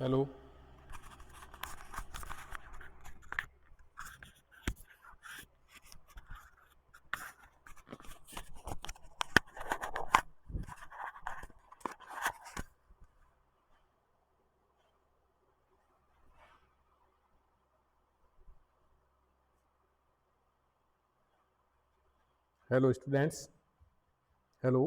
Hello. Hello students. Hello.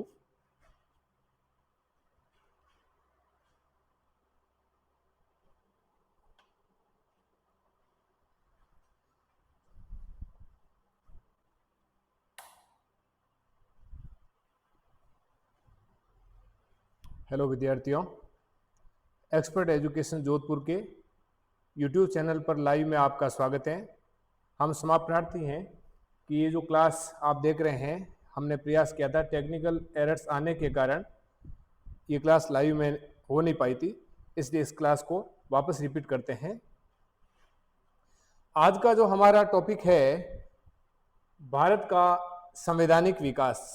Hello विद्यार्थियों, expert education Jodhpur के YouTube channel पर लाइव में आपका स्वागत है। हम समाप्तार्थी हैं कि ये जो क्लास आप देख रहे हैं, हमने प्रयास किया था, टेक्निकल एरर्स आने के कारण ये क्लास लाइव में हो नहीं पाई थी, इसलिए इस क्लास को वापस रिपीट करते हैं। आज का जो हमारा टॉपिक है, भारत का संवैधानिक विकास।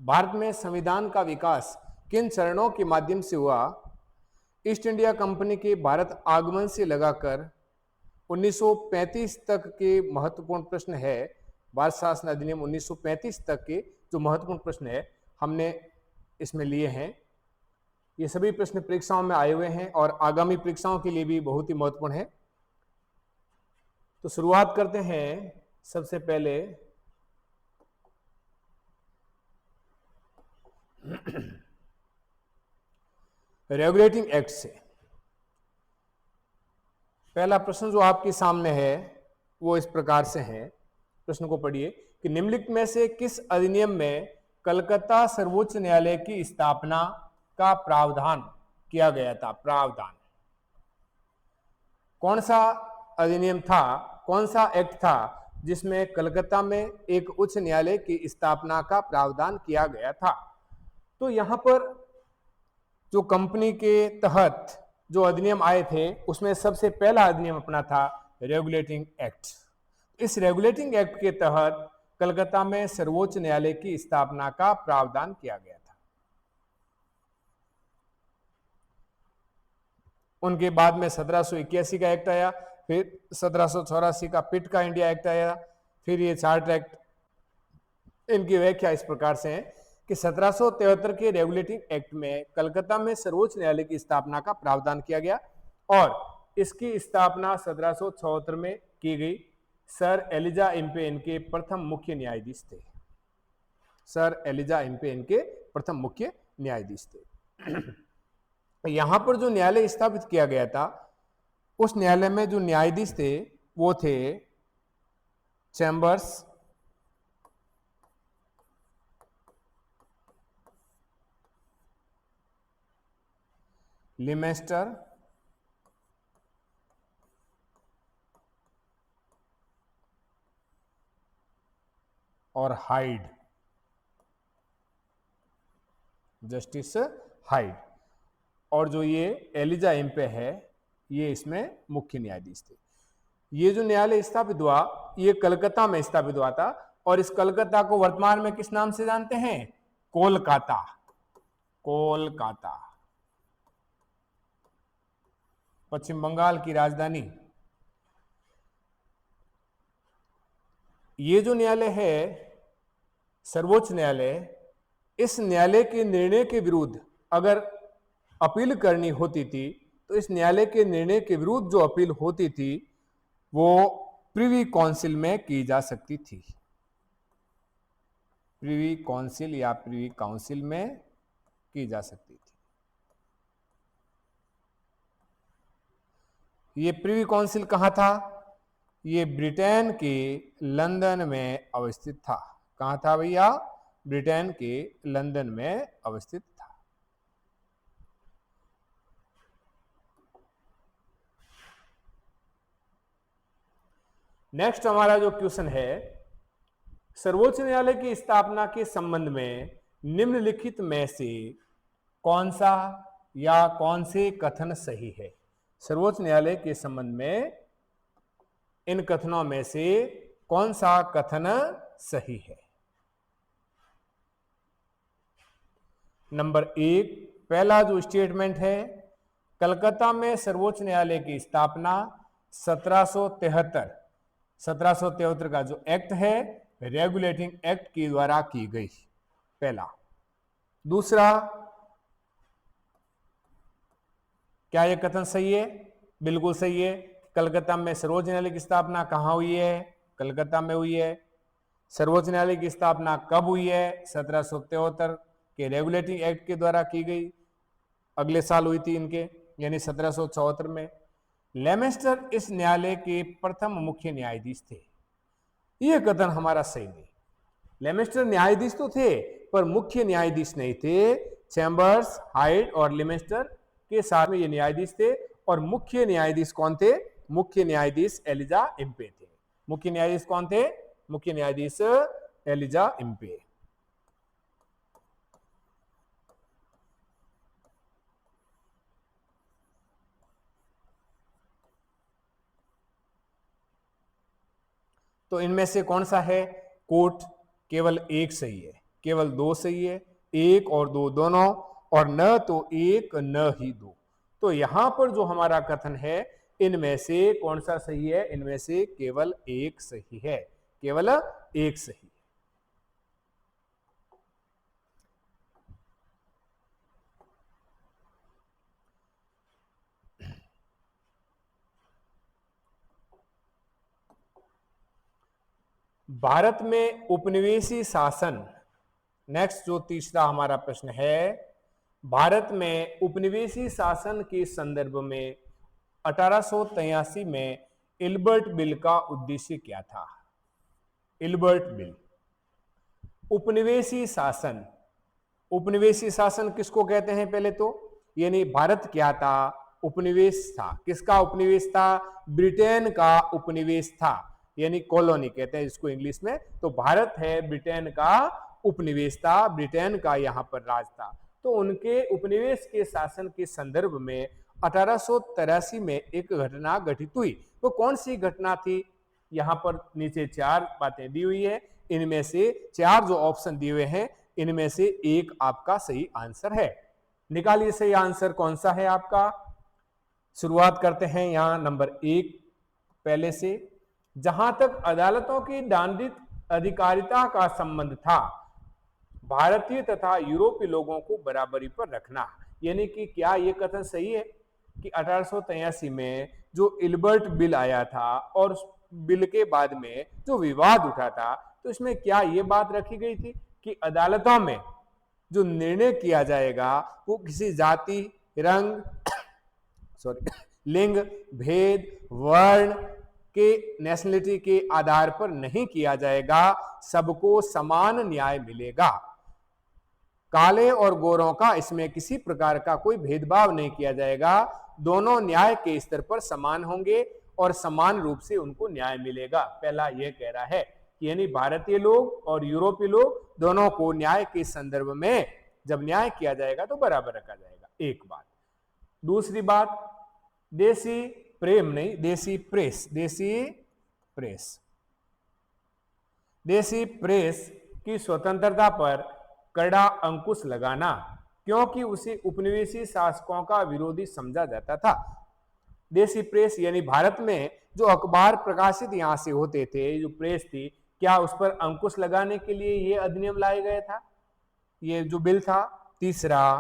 भारत में संविधान का विकास किन चरणों के माध्यम से हुआ? ईस्ट इंडिया कंपनी के भारत आगमन से लगाकर 1935 तक के महत्वपूर्ण प्रश्न है। भारत शासन अधिनियम 1935 तक के जो महत्वपूर्ण प्रश्न है, हमने इसमें लिए हैं। ये सभी प्रश्न परीक्षाओं में आए हुए हैं और आगामी परीक्षाओं के लिए भी बहुत ही महत्वपूर्ण है। तो शुरुआत करते हैं सबसे पहले रेगुलेटिंग एक्ट से। पहला प्रश्न जो आपके सामने है वो इस प्रकार से है, प्रश्न को पढ़िए कि निम्नलिखित में से किस अधिनियम में कलकत्ता सर्वोच्च न्यायालय की स्थापना का प्रावधान किया गया था? प्रावधान कौन सा अधिनियम था, कौन सा एक्ट था जिसमें कलकत्ता में एक उच्च न्यायालय की स्थापना का प्रावधान किया गया था? तो यहां पर जो कंपनी के तहत जो अधिनियम आए थे, उसमें सबसे पहला अधिनियम अपना था रेगुलेटिंग एक्ट। इस रेगुलेटिंग एक्ट के तहत कलकत्ता में सर्वोच्च न्यायालय की स्थापना का प्रावधान किया गया था। उनके बाद में 1781 का एक्ट आया, फिर 1784 का पिट का इंडिया एक्ट आया, फिर ये चार्टर एक्ट। इनकी व्याख्या इस प्रकार से है कि 1773 के रेगुलेटिंग एक्ट में कलकत्ता में सर्वोच्च न्यायालय की स्थापना का प्रावधान किया गया और इसकी स्थापना 1774 में की गई। सर एलिजा इम्पे इनके प्रथम मुख्य न्यायाधीश थे। सर एलिजा इम्पे इनके प्रथम मुख्य न्यायाधीश थे। यहां पर जो न्यायालय स्थापित किया गया था, उस न्यायालय में जो न्यायाधीश थे वो थे चैम्बर्स, लिमेस्टर और हाइड, जस्टिस हाइड। और जो ये एलिजा इम्पे है, ये इसमें मुख्य न्यायाधीश थे। ये जो न्यायालय स्थापित हुआ, ये कलकत्ता में स्थापित हुआ था और इस कलकत्ता को वर्तमान में किस नाम से जानते हैं? कोलकाता। कोलकाता पश्चिम बंगाल की राजधानी। ये जो न्यायालय है, सर्वोच्च न्यायालय, इस न्यायालय के निर्णय के विरुद्ध अगर अपील करनी होती थी, तो इस न्यायालय के निर्णय के विरुद्ध जो अपील होती थी वो प्रिवी काउंसिल में की जा सकती थी। प्रिवी काउंसिल या प्रिवी काउंसिल में की जा सकती थी। ये प्रिवी काउंसिल कहां था? ये ब्रिटेन के लंदन में अवस्थित था। कहां था भैया? ब्रिटेन के लंदन में अवस्थित था। नेक्स्ट हमारा जो क्वेश्चन है, सर्वोच्च न्यायालय की स्थापना के संबंध में निम्नलिखित में से कौन सा या कौन से कथन सही है? सर्वोच्च न्यायालय के संबंध में इन कथनों में से कौन सा कथन सही है? नंबर 1, पहला जो स्टेटमेंट है कलकत्ता में सर्वोच्च न्यायालय की स्थापना 1773 का जो एक्ट है रेगुलेटिंग एक्ट के द्वारा की गई, पहला। दूसरा, क्या यह कथन सही है? बिल्कुल सही है। कलकत्ता में सर्वोच्च न्यायालय की स्थापना कहां हुई है? कलकत्ता में हुई है। सर्वोच्च न्यायालय की स्थापना कब हुई है? 1773 के रेगुलेटिंग एक्ट के द्वारा की गई, अगले साल हुई थी इनके, यानी 1774 में। लेमेस्टर इस न्यायालय के प्रथम मुख्य न्यायाधीश थे। यह कथन हमारा सही नहीं। लेमेस्टर न्यायाधीश तो थे पर मुख्य न्यायाधीश नहीं थे। चैम्बर्स, हाइड और लेमेस्टर के साथ में ये न्यायाधीश थे। और मुख्य न्यायाधीश कौन थे? मुख्य न्यायाधीश एलिजा इम्पे थे। मुख्य न्यायाधीश कौन थे? मुख्य न्यायाधीश एलिजा इम्पे। तो इनमें से कौन सा है? कोर्ट केवल एक सही है, केवल दो सही है, एक और दो दोनों, और न तो एक न ही दो। तो यहां पर जो हमारा कथन है इनमें से कौन सा सही है? इनमें से केवल एक सही है, केवल एक सही है। भारत में उपनिवेशी शासन, नेक्स्ट जो तीसरा हमारा प्रश्न है, भारत में उपनिवेशी शासन के संदर्भ में 1883 में इल्बर्ट बिल का उद्देश्य क्या था? Ilbert bill. उपनिवेशी शासन, उपनिवेशी शासन किसको कहते हैं? पहले तो यानी भारत क्या था? उपनिवेश था। किसका उपनिवेश था? ब्रिटेन का उपनिवेश था, यानी कॉलोनी कहते हैं इसको इंग्लिश में। तो भारत है ब्रिटेन का उपनिवेश था, ब्रिटेन का यहां पर राज था। तो उनके उपनिवेश के शासन के संदर्भ में 1883 में एक घटना घटित हुई। वो कौन सी घटना थी? यहां पर नीचे चार बातें दी हुई है, इनमें से चार जो ऑप्शन दिए हुए हैं इनमें से एक आपका सही आंसर है। निकालिए सही आंसर कौन सा है आपका। शुरुआत करते हैं यहां नंबर एक पहले से। जहां तक अदालतों की दंडित अधिकारिता का संबंध था, भारतीय तथा यूरोपीय लोगों को बराबरी पर रखना। यानी कि क्या यह कथन सही है कि 1883 में जो इल्बर्ट बिल आया था और उस बिल के बाद में जो विवाद उठा था, तो इसमें क्या यह बात रखी गई थी कि अदालतों में जो निर्णय किया जाएगा वो किसी जाति, रंग, लिंग, भेद, वर्ण के, नेशनलिटी के आधार पर नहीं किया जाएगा, सबको समान न्याय मिलेगा। काले और गोरों का इसमें किसी प्रकार का कोई भेदभाव नहीं किया जाएगा, दोनों न्याय के स्तर पर समान होंगे और समान रूप से उनको न्याय मिलेगा। पहला यह कह रहा है कि यानी भारतीय लोग और यूरोपीय लोग दोनों को न्याय के संदर्भ में जब न्याय किया जाएगा तो बराबर रखा जाएगा। एक बात। दूसरी बात, देसी प्रेम नहीं, देसी प्रेस, देसी प्रेस, देसी प्रेस की स्वतंत्रता पर कड़ा अंकुश लगाना, क्योंकि उसे उपनिवेशी शासकों का विरोधी समझा जाता था। देसी प्रेस यानी भारत में जो अखबार प्रकाशित यहां से होते थे, जो प्रेस थी, क्या उस पर अंकुश लगाने के लिए यह अधिनियम लाया गया था, ये जो बिल था। तीसरा,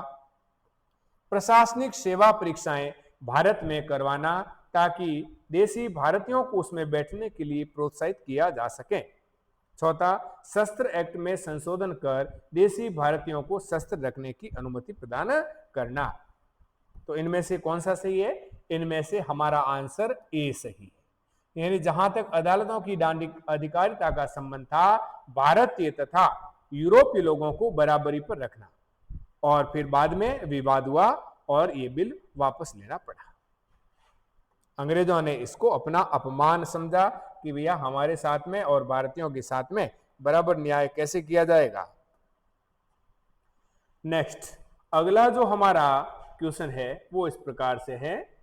प्रशासनिक सेवा परीक्षाएं भारत में करवाना ताकि देसी भारतीयों को उसमें बैठने के लिए प्रोत्साहित किया जा सके। चौथा, शस्त्र एक्ट में संशोधन कर देसी भारतीयों को शस्त्र रखने की अनुमति प्रदान करना। तो इनमें से कौन सा सही है? इनमें से हमारा आंसर ए सही है। यानी जहां तक अदालतों की दंडित अधिकारिता का संबंध था, भारतीय तथा यूरोपीय लोगों को बराबरी पर रखना, और फिर बाद में विवाद हुआ और ये बिल वापस लेना पड़ा। अंग्रेजों ने इसको अपना अपमान समझा कि भैया हमारे साथ में और भारतीयों के साथ में बराबर न्याय कैसे किया जाएगा। नेक्स्ट, अगला जो हमारा क्वेश्चन है वो इस प्रकार से है।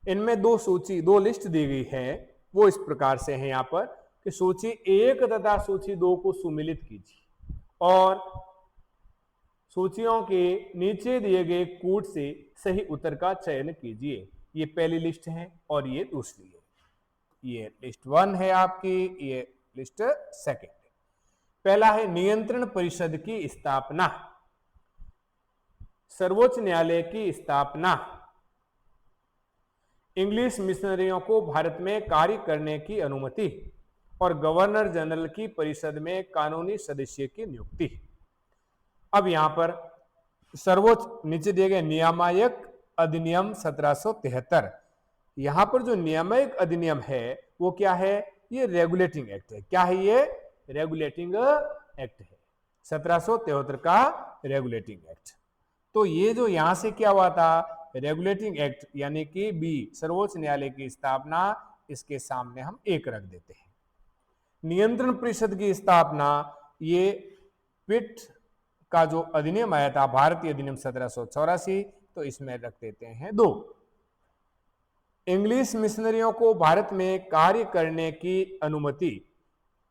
इनमें दो लिस्ट दी गई है, वो इस प्रकार से है यहां पर कि सूची 1 तथा सूची 2 को सुमिलित कीजिए और सूचियों के नीचे दिए गए कूट से सही उत्तर का चयन कीजिए। ये पहली लिस्ट है और ये दूसरी है। ये लिस्ट 1 है आपकी, ये लिस्ट सेकंड है। पहला है नियंत्रण परिषद की स्थापना। सर्वोच्च न्यायालय की स्थापना। इंग्लिश मिशनरियों को भारत में कार्य करने की अनुमति और गवर्नर जनरल की परिषद में कानूनी सदस्य की नियुक्ति। अब यहां पर सर्वोच्च नीचे दिए गए नियामक अधिनियम 1773। यहां पर जो नियामक अधिनियम है वो क्या है? ये रेगुलेटिंग एक्ट है। क्या है ये? रेगुलेटिंग एक्ट है, 1773 का रेगुलेटिंग एक्ट। तो ये जो यहां से क्या हुआ था, रेगुलेटिंग एक्ट यानी कि बी, सर्वोच्च न्यायालय की स्थापना, इसके सामने हम एक रख देते हैं। नियंत्रण परिषद की स्थापना, ये पिट का जो अधिनियम आया था, भारतीय अधिनियम 1784, तो इसमें रख देते हैं 2। इंग्लिश मिशनरियों को भारत में कार्य करने की अनुमति।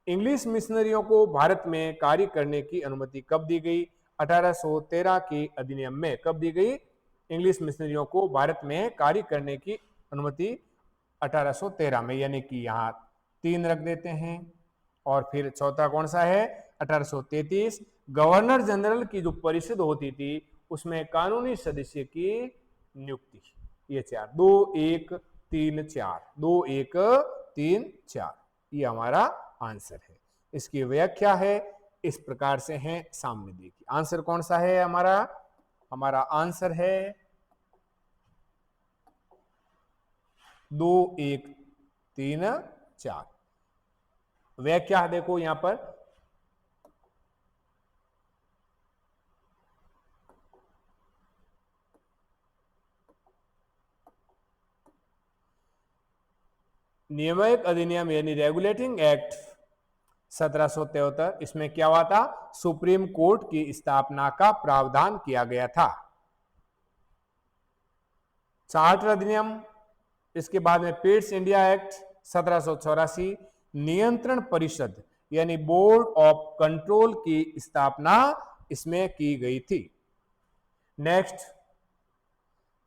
इंग्लिश मिशनरियों को भारत में कार्य करने की अनुमति कब दी गई? 1813 के अधिनियम में। कब दी गई? इंग्लिश मिशनरियों को भारत में कार्य करने की अनुमति 1813 में, यानी कि यहां 3 रख देते हैं। और फिर चौथा कौन सा है? 1833। गवर्नर जनरल की जो परिषद होती थी उसमें कानूनी सदस्य की नियुक्ति। ये 4, 2 1 3 4, 2 1 3 4, ये हमारा आंसर है। इसकी व्याख्या है इस प्रकार से है, सामने देखिए। आंसर कौन सा है हमारा? हमारा आंसर है 2 1 3 4। व्याख्या देखो यहां पर, नियामक अधिनियम यानी रेगुलेटिंग एक्ट 1773, इसमें क्या हुआ था? सुप्रीम कोर्ट की स्थापना का प्रावधान किया गया था। चार्टर अधिनियम, इसके बाद में पिट्स इंडिया एक्ट 1784, नियंत्रण परिषद यानी बोर्ड ऑफ कंट्रोल की स्थापना इसमें की गई थी। नेक्स्ट,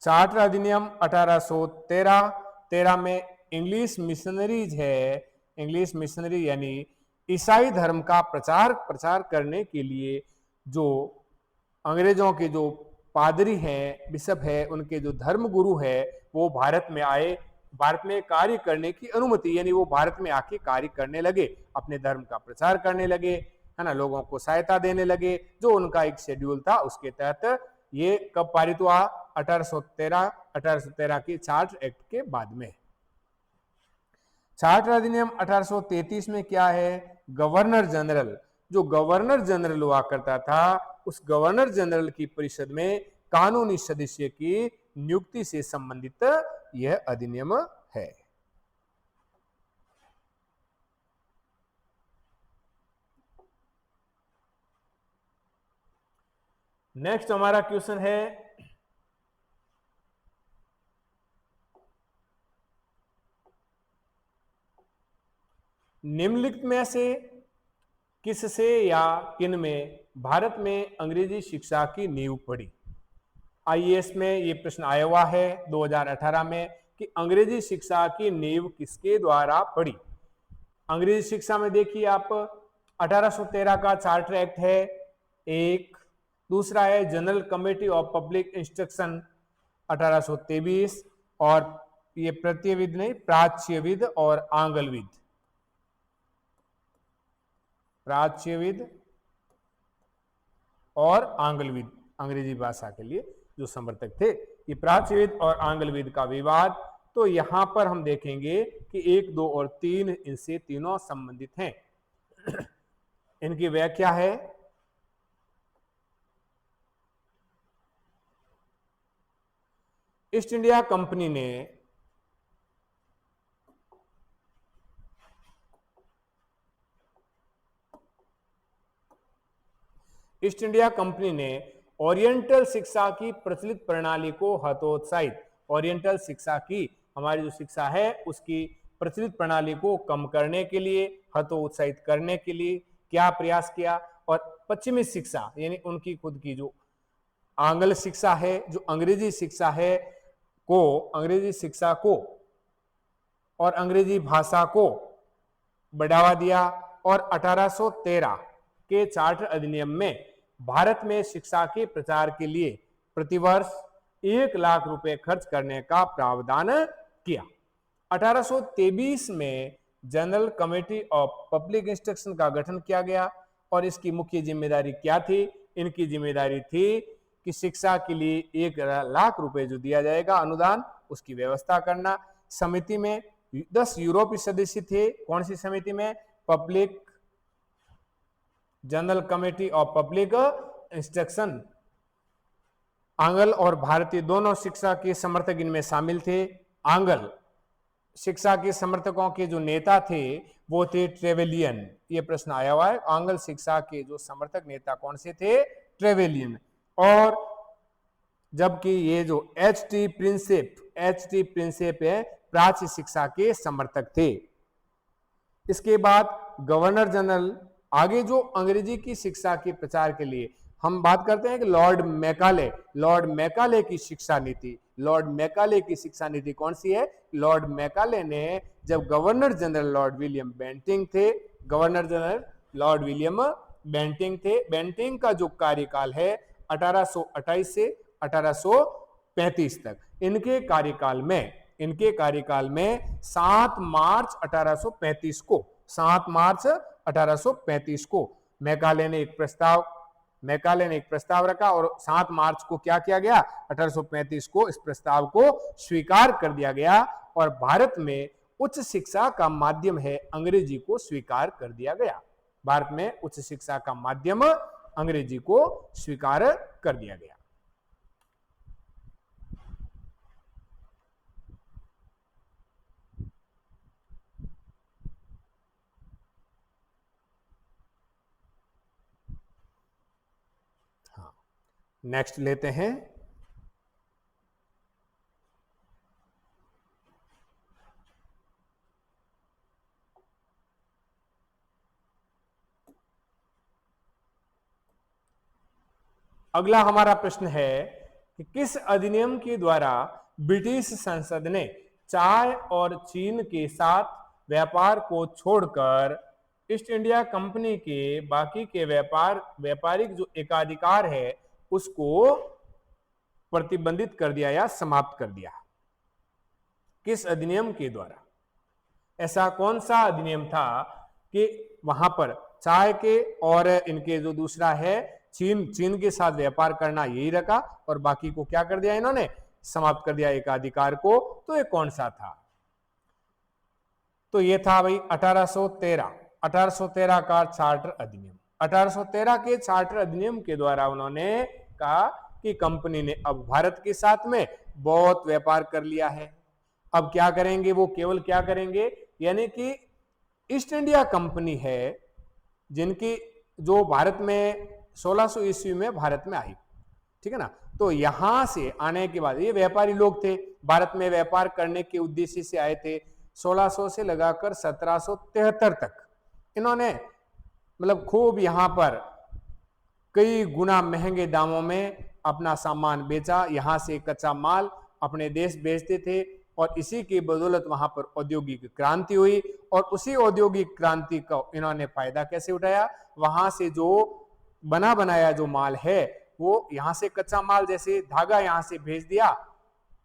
चार्टर अधिनियम 1813 में इंग्लिश मिशनरीज है, इंग्लिश मिशनरी यानी ईसाई धर्म का प्रचार करने के लिए जो अंग्रेजों के जो पादरी हैं, बिशप है, उनके जो धर्म गुरु है, वो भारत में आए, भारत में कार्य करने की अनुमति, यानी वो भारत में आके कार्य करने लगे, अपने धर्म का प्रचार करने लगे, है ना, लोगों को सहायता देने लगे। जो उनका एक शेड्यूल था उसके तहत ये कब पारित हुआ? 1813 के चार्टर एक्ट के बाद में। चार्टर अधिनियम 1833 में क्या है? गवर्नर जनरल, जो गवर्नर जनरल हुआ करता था, उस गवर्नर जनरल की परिषद में कानूनी सदस्य की नियुक्ति से संबंधित यह अधिनियम है। नेक्स्ट हमारा क्वेश्चन है, निम्नलिखित में से किससे या किन में भारत में अंग्रेजी शिक्षा की नींव पड़ी? आईएएस में ये प्रश्न आया हुआ है 2018 में कि अंग्रेजी शिक्षा की नींव किसके द्वारा पड़ी? अंग्रेजी शिक्षा में देखिए आप, 1813 का चार्टर एक्ट है एक, दूसरा है general committee of public instruction 1823, और ये प्रत्ययविद नहीं, प्राच्यविद और आंग्लविद, प्राच्यविद और आंग्लविद अंग्रेजी भाषा के लिए जो समर्थक थे, ये प्राच्यविद और आंग्लविद का विवाद। तो यहां पर हम देखेंगे कि 1 2 और 3 इनसे तीनों संबंधित हैं। इनकी व्याख्या है, ईस्ट इंडिया कंपनी ने ईस्ट इंडिया कंपनी ने ओरिएंटल शिक्षा की प्रचलित प्रणाली को हतोत्साहित, ओरिएंटल शिक्षा की, हमारी जो शिक्षा है उसकी प्रचलित प्रणाली को कम करने के लिए, हतोत्साहित करने के लिए क्या प्रयास किया? और पश्चिमी शिक्षा यानी उनकी खुद की जो आंग्ल शिक्षा है, जो अंग्रेजी शिक्षा है को, अंग्रेजी शिक्षा को और अंग्रेजी भाषा को बढ़ावा दिया। और 1813 के चार्टर अधिनियम में भारत में शिक्षा के प्रचार के लिए प्रतिवर्ष 1 लाख रुपए खर्च करने का प्रावधान किया। 1823 में general committee of public instruction का गठन किया गया और इसकी मुख्य जिम्मेदारी क्या थी? इनकी जिम्मेदारी थी कि शिक्षा के लिए 1 लाख रुपए जो दिया जाएगा अनुदान, उसकी व्यवस्था करना। समिति में 10 यूरोपीय सदस्य थे। कौन सी समिति में? Public general committee of public instruction. आंग्ल और भारतीय दोनों शिक्षा के समर्थक इनमें शामिल थे। आंग्ल शिक्षा के समर्थकों के जो नेता थे वो थे ट्रेवेलियन। ये प्रश्न आया हुआ है, आंग्ल शिक्षा के जो समर्थक नेता कौन से थे? ट्रेवेलियन। और जबकि ये जो एच.टी. प्रिंसेप है, प्राच्य शिक्षा के समर्थक थे। इसके बाद गवर्नर जनरल, आगे जो अंग्रेजी की शिक्षा के प्रचार के लिए हम बात करते हैं कि लॉर्ड मैकाले की शिक्षा नीति। लॉर्ड मैकाले की शिक्षा नीति कौन सी है? लॉर्ड मैकाले ने जब governor general Lord William Bentinck थे, governor general Lord William Bentinck थे। बेंटिंक का जो कार्यकाल है 1828 से 1835 तक, इनके कार्यकाल में 7 मार्च 1835 को मैकाले ने एक प्रस्ताव रखा और 7 मार्च को क्या किया गया? 1835 को इस प्रस्ताव को स्वीकार कर दिया गया और भारत में उच्च शिक्षा का माध्यम है अंग्रेजी को स्वीकार कर दिया गया। भारत में उच्च शिक्षा का माध्यम अंग्रेजी को स्वीकार कर दिया गया। नेक्स्ट लेते हैं अगला हमारा प्रश्न है कि किस अधिनियम के द्वारा ब्रिटिश संसद ने चाय और चीन के साथ व्यापार को छोड़कर ईस्ट इंडिया कंपनी के बाकी के व्यापारिक जो एकाधिकार है उसको प्रतिबंधित कर दिया या समाप्त कर दिया? किस अधिनियम के द्वारा? ऐसा कौन सा अधिनियम था कि वहां पर चाय के और इनके जो दूसरा है चीन के साथ व्यापार करना यही रखा और बाकी को क्या कर दिया इन्होंने? समाप्त कर दिया एकाधिकार को। तो ये कौन सा था? तो ये था भाई 1813 का चार्टर अधिनियम। 1813 के चार्टर अधिनियम के द्वारा उन्होंने कहा कि कंपनी ने अब भारत के साथ में बहुत व्यापार कर लिया है, अब क्या करेंगे? वो केवल क्या करेंगे, यानी कि ईस्ट इंडिया कंपनी है जिनकी जो भारत में 1600 ईस्वी में भारत में आई, ठीक है ना। तो यहां से आने के बाद ये व्यापारी लोग थे, भारत में व्यापार करने के उद्देश्य से आए थे। 1600 से लगाकर 1773 तक इन्होंने मतलब खूब यहां पर कई गुना महंगे दामों में अपना सामान बेचा। यहां से कच्चा माल अपने देश भेजते थे और इसी की बदौलत वहां पर औद्योगिक क्रांति हुई और उसी औद्योगिक क्रांति का इन्होंने फायदा कैसे उठाया? वहां से जो बना बनाया जो माल है वो यहां से कच्चा माल जैसे धागा यहां से भेज दिया,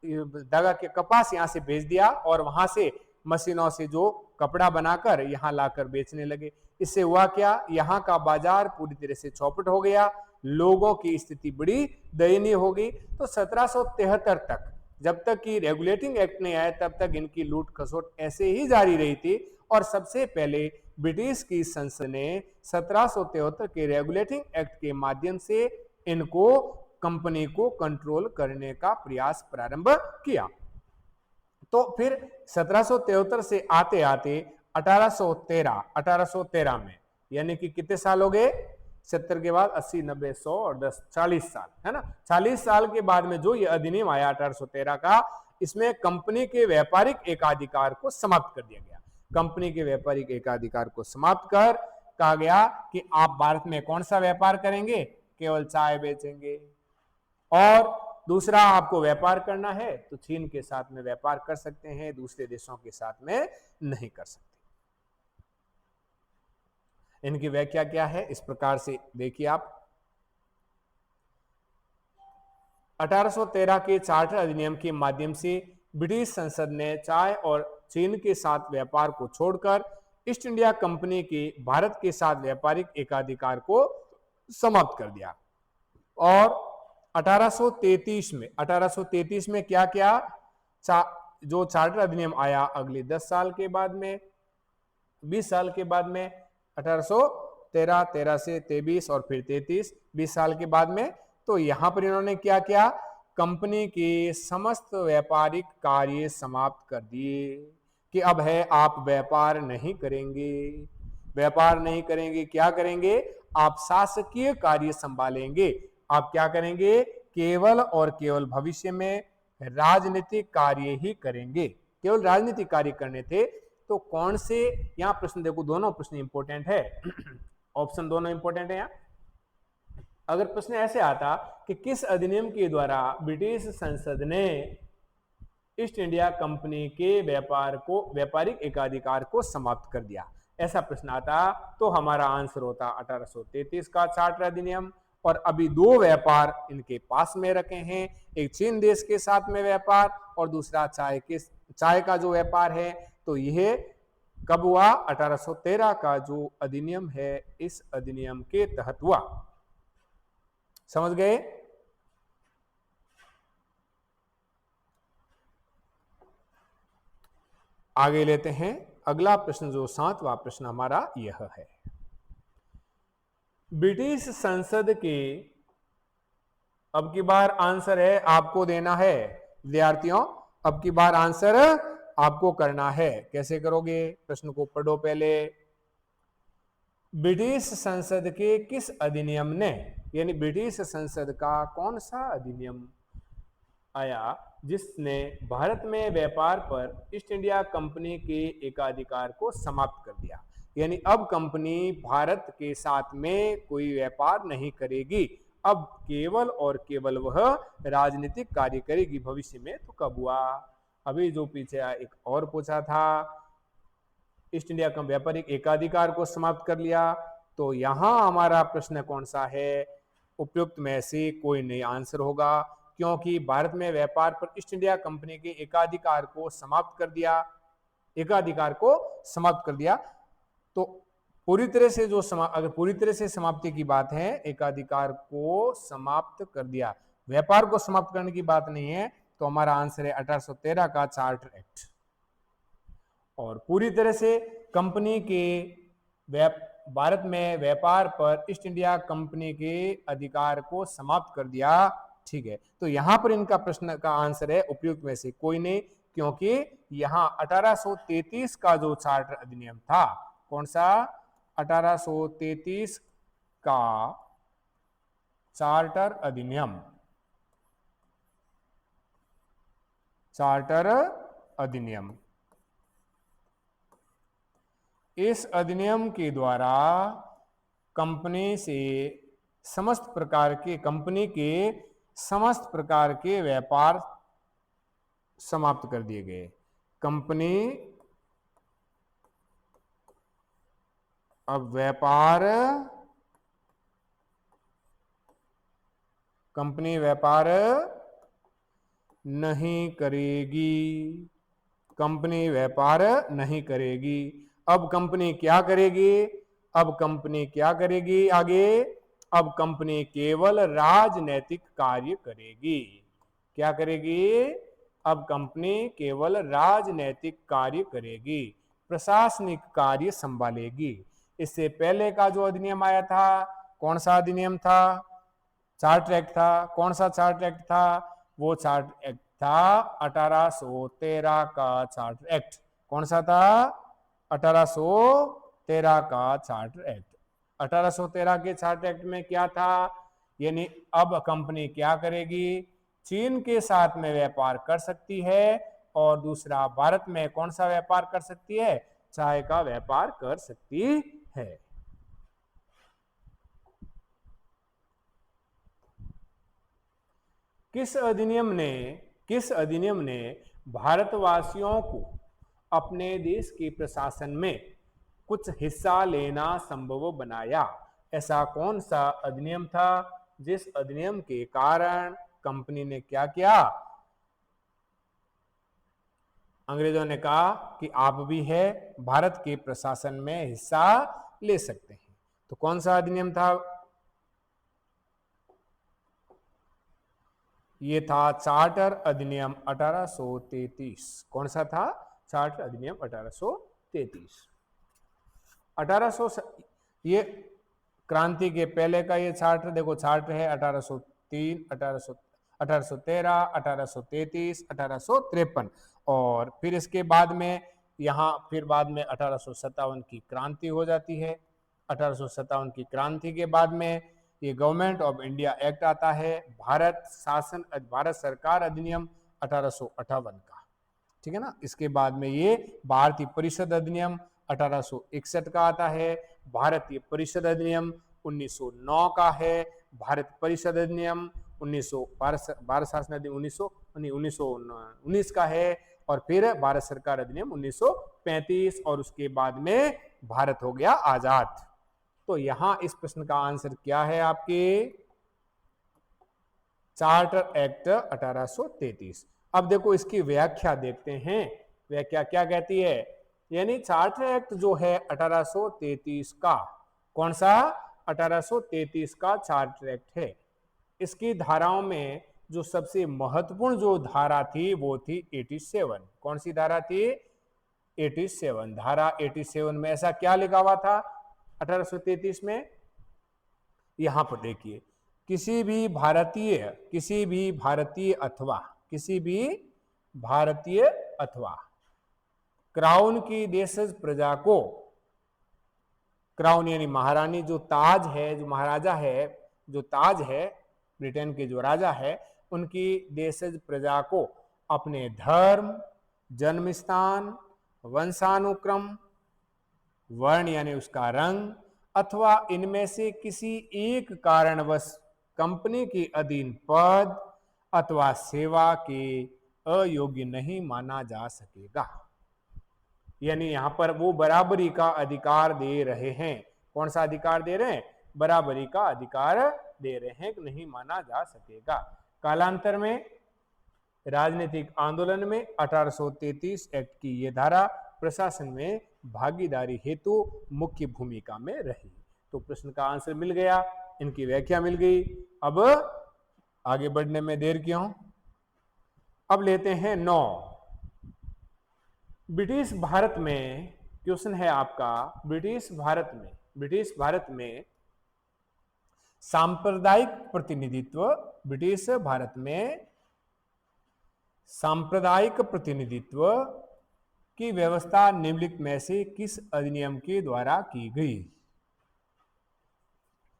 धागा के कपास यहां से भेज दिया और वहां से मशीनों से जो कपड़ा बनाकर यहां लाकर बेचने लगे। इससे हुआ क्या? यहाँ का बाजार पूरी तरह से चौपट हो गया, लोगों की स्थिति बड़ी दयनीय हो गई। तो 1773 तक जब तक कि रेगुलेटिंग एक्ट नहीं आया तब तक इनकी लूट खसोट ऐसे ही जारी रही थी। और सबसे पहले ब्रिटिश की संसद ने 1773 के रेगुलेटिंग एक्ट के माध्यम से इनको कंपनी को कंट्रोल करने का प्रयास प्रारंभ किया। तो फिर 1773 से आते आते 1813 में, यानी कि कितने साल हो गए? 70 के बाद 80, 90, 100 और 10, 40 साल, है ना। 40 साल के बाद में जो ये अधिनियम आया 1813 का, इसमें कंपनी के व्यापारिक एकाधिकार को समाप्त कर दिया गया। कंपनी के व्यापारिक एकाधिकार को समाप्त कर कहा गया कि आप भारत में कौन सा व्यापार करेंगे? केवल चाय बेचेंगे, और दूसरा आपको व्यापार करना है तो चीन के साथ में व्यापार कर सकते हैं, दूसरे देशों के साथ में नहीं कर सकते। इनकी व्याख्या क्या है इस प्रकार से देखिए आप। 1813 के चार्टर अधिनियम के माध्यम से ब्रिटिश संसद ने चाय और चीन के साथ व्यापार को छोड़कर ईस्ट इंडिया कंपनी के भारत के साथ व्यापारिक एकाधिकार को समाप्त कर दिया। और 1833 में क्या क्या जो चार्टर अधिनियम आया, अगले 10 साल के बाद में, 20 साल के बाद में, 1813, 13 से 23 और फिर 33, 20 साल के बाद में, तो यहां पर इन्होंने क्या किया, कंपनी के समस्त व्यापारिक कार्य समाप्त कर दिए कि अब है आप व्यापार नहीं करेंगे। व्यापार नहीं करेंगे, क्या करेंगे, आप शासकीय कार्य संभालेंगे। आप क्या करेंगे, केवल और केवल भविष्य में राजनीतिक कार्य ही करेंगे। केवल राजनीतिक कार्य करने थे। तो कौन से, यहां प्रश्न देखो, दोनों प्रश्न इंपॉर्टेंट है ऑप्शन दोनों इंपॉर्टेंट है यहां। अगर प्रश्न ऐसे आता कि किस अधिनियम के द्वारा ब्रिटिश संसद ने ईस्ट इंडिया कंपनी के व्यापारिक एकाधिकार को समाप्त कर दिया, ऐसा प्रश्न आता, तो हमारा आंसर होता 1833 का चार्टर अधिनियम। और अभी दो व्यापार इनके पास में रखे हैं, एक चीन देश के साथ में व्यापार और दूसरा चाय का जो व्यापार है। तो यह कब हुआ, 1813 का जो अधिनियम है इस अधिनियम के तहत हुआ। समझ गए। आगे लेते हैं अगला प्रश्न, जो 7वां प्रश्न हमारा यह है। ब्रिटिश संसद के, अब की बार आंसर है आपको देना है विद्यार्थियों, अब की बार आंसर आपको करना है। कैसे करोगे, प्रश्न को पढ़ो पहले। ब्रिटिश संसद के किस अधिनियम ने, यानी ब्रिटिश संसद का कौन सा अधिनियम आया जिसने भारत में व्यापार पर ईस्ट इंडिया कंपनी के एकाधिकार को समाप्त कर दिया। यानी अब कंपनी भारत के साथ में कोई व्यापार नहीं करेगी, अब केवल और केवल वह राजनीतिक कार्य करेगी भविष्य में। तो कब हुआ, अभी जो पीछे एक और पूछा था, ईस्ट इंडिया का व्यापारिक एकाधिकार को समाप्त कर लिया। तो यहां हमारा प्रश्न कौन सा है, उपयुक्त में से कोई नहीं आंसर होगा, क्योंकि भारत में व्यापार पर ईस्ट इंडिया कंपनी के एकाधिकार को समाप्त कर दिया, एकाधिकार को समाप्त कर दिया। तो पूरी तरह से जो अगर पूरी तरह से समाप्ति की बात है, एकाधिकार को समाप्त कर दिया, व्यापार को समाप्त करने की बात नहीं है, तो हमारा आंसर है 1813 का चार्टर एक्ट। और पूरी तरह से कंपनी के भारत में व्यापार पर ईस्ट इंडिया कंपनी के अधिकार को समाप्त कर दिया। ठीक है, तो यहां पर इनका प्रश्न का आंसर है उपयुक्त में से कोई नहीं, क्योंकि यहां 1833 का जो चार्टर अधिनियम था, कौन सा, 1833 का चार्टर अधिनियम, चार्टर अधिनियम, इस अधिनियम के द्वारा कंपनी से समस्त प्रकार के, कंपनी के समस्त प्रकार के व्यापार समाप्त कर दिए गए। कंपनी अब व्यापार, कंपनी व्यापार नहीं करेगी, कंपनी व्यापार नहीं करेगी। अब कंपनी क्या करेगी, अब कंपनी क्या करेगी आगे, अब कंपनी केवल राजनैतिक कार्य करेगी। क्या करेगी, अब कंपनी केवल राजनैतिक कार्य करेगी, प्रशासनिक कार्य संभालेगी। इससे पहले का जो अधिनियम आया था, कौन सा अधिनियम था, चार्टर एक्ट था। कौन सा चार्टर एक्ट था, वो चार्टर एक्ट था 1813 का चार्टर एक्ट। कौन सा था, 1813 का चार्टर एक्ट। 1813 के चार्टर एक्ट में क्या था, यानी अब कंपनी क्या करेगी, चीन के साथ में व्यापार कर सकती है, और दूसरा भारत में कौन सा व्यापार कर सकती है, चाय का व्यापार कर सकती है। किस अधिनियम ने भारतवासियों को अपने देश के प्रशासन में कुछ हिस्सा लेना संभव बनाया? ऐसा कौन सा अधिनियम था जिस अधिनियम के कारण कंपनी ने क्या किया? अंग्रेजों ने कहा कि आप भी है भारत के प्रशासन में हिस्सा ले सकते हैं। तो कौन सा अधिनियम था? ये था चार्टर अधिनियम 1833। कौन सा था? चार्टर अधिनियम 1833। 1800 ये क्रांति के पहले का ये चार्टर देखो, चार्टर है 1803, 1813, 1833, 1853। और फिर इसके बाद में यहाँ फिर बाद में 1857 की क्रांति हो जाती है। 1857 की क्रांति के बाद में ये गवर्नमेंट ऑफ इंडिया एक्ट आता है, भारत सरकार अधिनियम 1858 का, ठीक है ना। इसके बाद में ये भारतीय परिषद अधिनियम 1861 का आता है, भारतीय परिषद अधिनियम 1909 का है, भारत परिषद अधिनियम 1900 शासन अधिनियम 1919 का है, और फिर भारत सरकार अधिनियम 1935, और उसके बाद में भारत हो गया आजाद। तो यहां इस प्रश्न का आंसर क्या है आपके? Charter act 1833। अब देखो इसकी व्याख्या देखते हैं, व्याख्या क्या कहती है। यानी चार्टर एक्ट जो है 1833 का, कौन सा? 1833 का चार्टर एक्ट है। इसकी धाराओं में जो सबसे महत्वपूर्ण जो धारा थी वो थी 87। कौन सी धारा थी? 87। धारा 87 में ऐसा क्या लिखा हुआ था 1833 में? यहां पर देखिए, किसी भी भारतीय अथवा क्राउन की देशज प्रजा को, क्राउन यानी महारानी, जो ताज है, जो महाराजा है, जो ताज है, ब्रिटेन के जो राजा है, उनकी देशज प्रजा को अपने धर्म, जन्म स्थान, वंशानुक्रम, वर्ण यानी उसका रंग, अथवा इनमें से किसी एक कारणवश कंपनी के अधीन पद अथवा सेवा के अयोग्य नहीं माना जा सकेगा। यानी यहां पर वो बराबरी का अधिकार दे रहे हैं। कौन सा अधिकार दे रहे हैं? बराबरी का अधिकार दे रहे हैं कि नहीं माना जा सकेगा। कालांतर में राजनीतिक आंदोलन में 1833 एक्ट की ये धारा प्रशासन में भागीदारी हेतु मुख्य भूमिका में रही। तो प्रश्न का आंसर मिल गया, इनकी व्याख्या मिल गई। अब आगे बढ़ने में देर क्यों? अब लेते हैं 9। ब्रिटिश भारत में, क्वेश्चन है आपका, ब्रिटिश भारत में सांप्रदायिक प्रतिनिधित्व, ब्रिटिश भारत में सांप्रदायिक प्रतिनिधित्व की व्यवस्था निम्नलिखित में से किस अधिनियम के द्वारा की गई?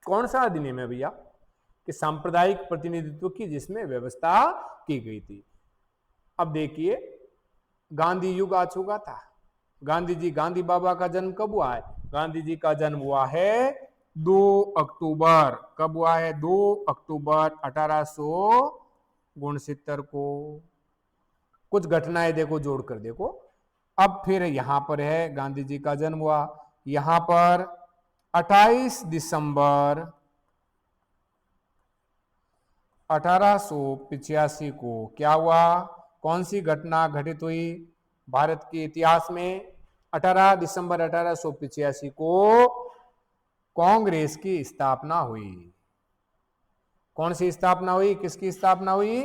कौन सा अधिनियम है भैया कि सांप्रदायिक प्रतिनिधित्व की जिसमें व्यवस्था की गई थी? अब देखिए, गांधी युग आ चुका था। गांधी बाबा का जन्म कब हुआ है? गांधी जी का जन्म हुआ है 2 अक्टूबर। कब हुआ है? 2 अक्टूबर 1869 को। कुछ घटनाएं देखो, जोड़कर देखो। अब फिर यहां पर है गांधी जी का जन्म हुआ, यहां पर 28 दिसंबर 1885 को क्या हुआ? कौन सी घटना घटित हुई भारत के इतिहास में? 18 दिसंबर 1885 को कांग्रेस की स्थापना हुई। कौन सी स्थापना हुई? किसकी स्थापना हुई?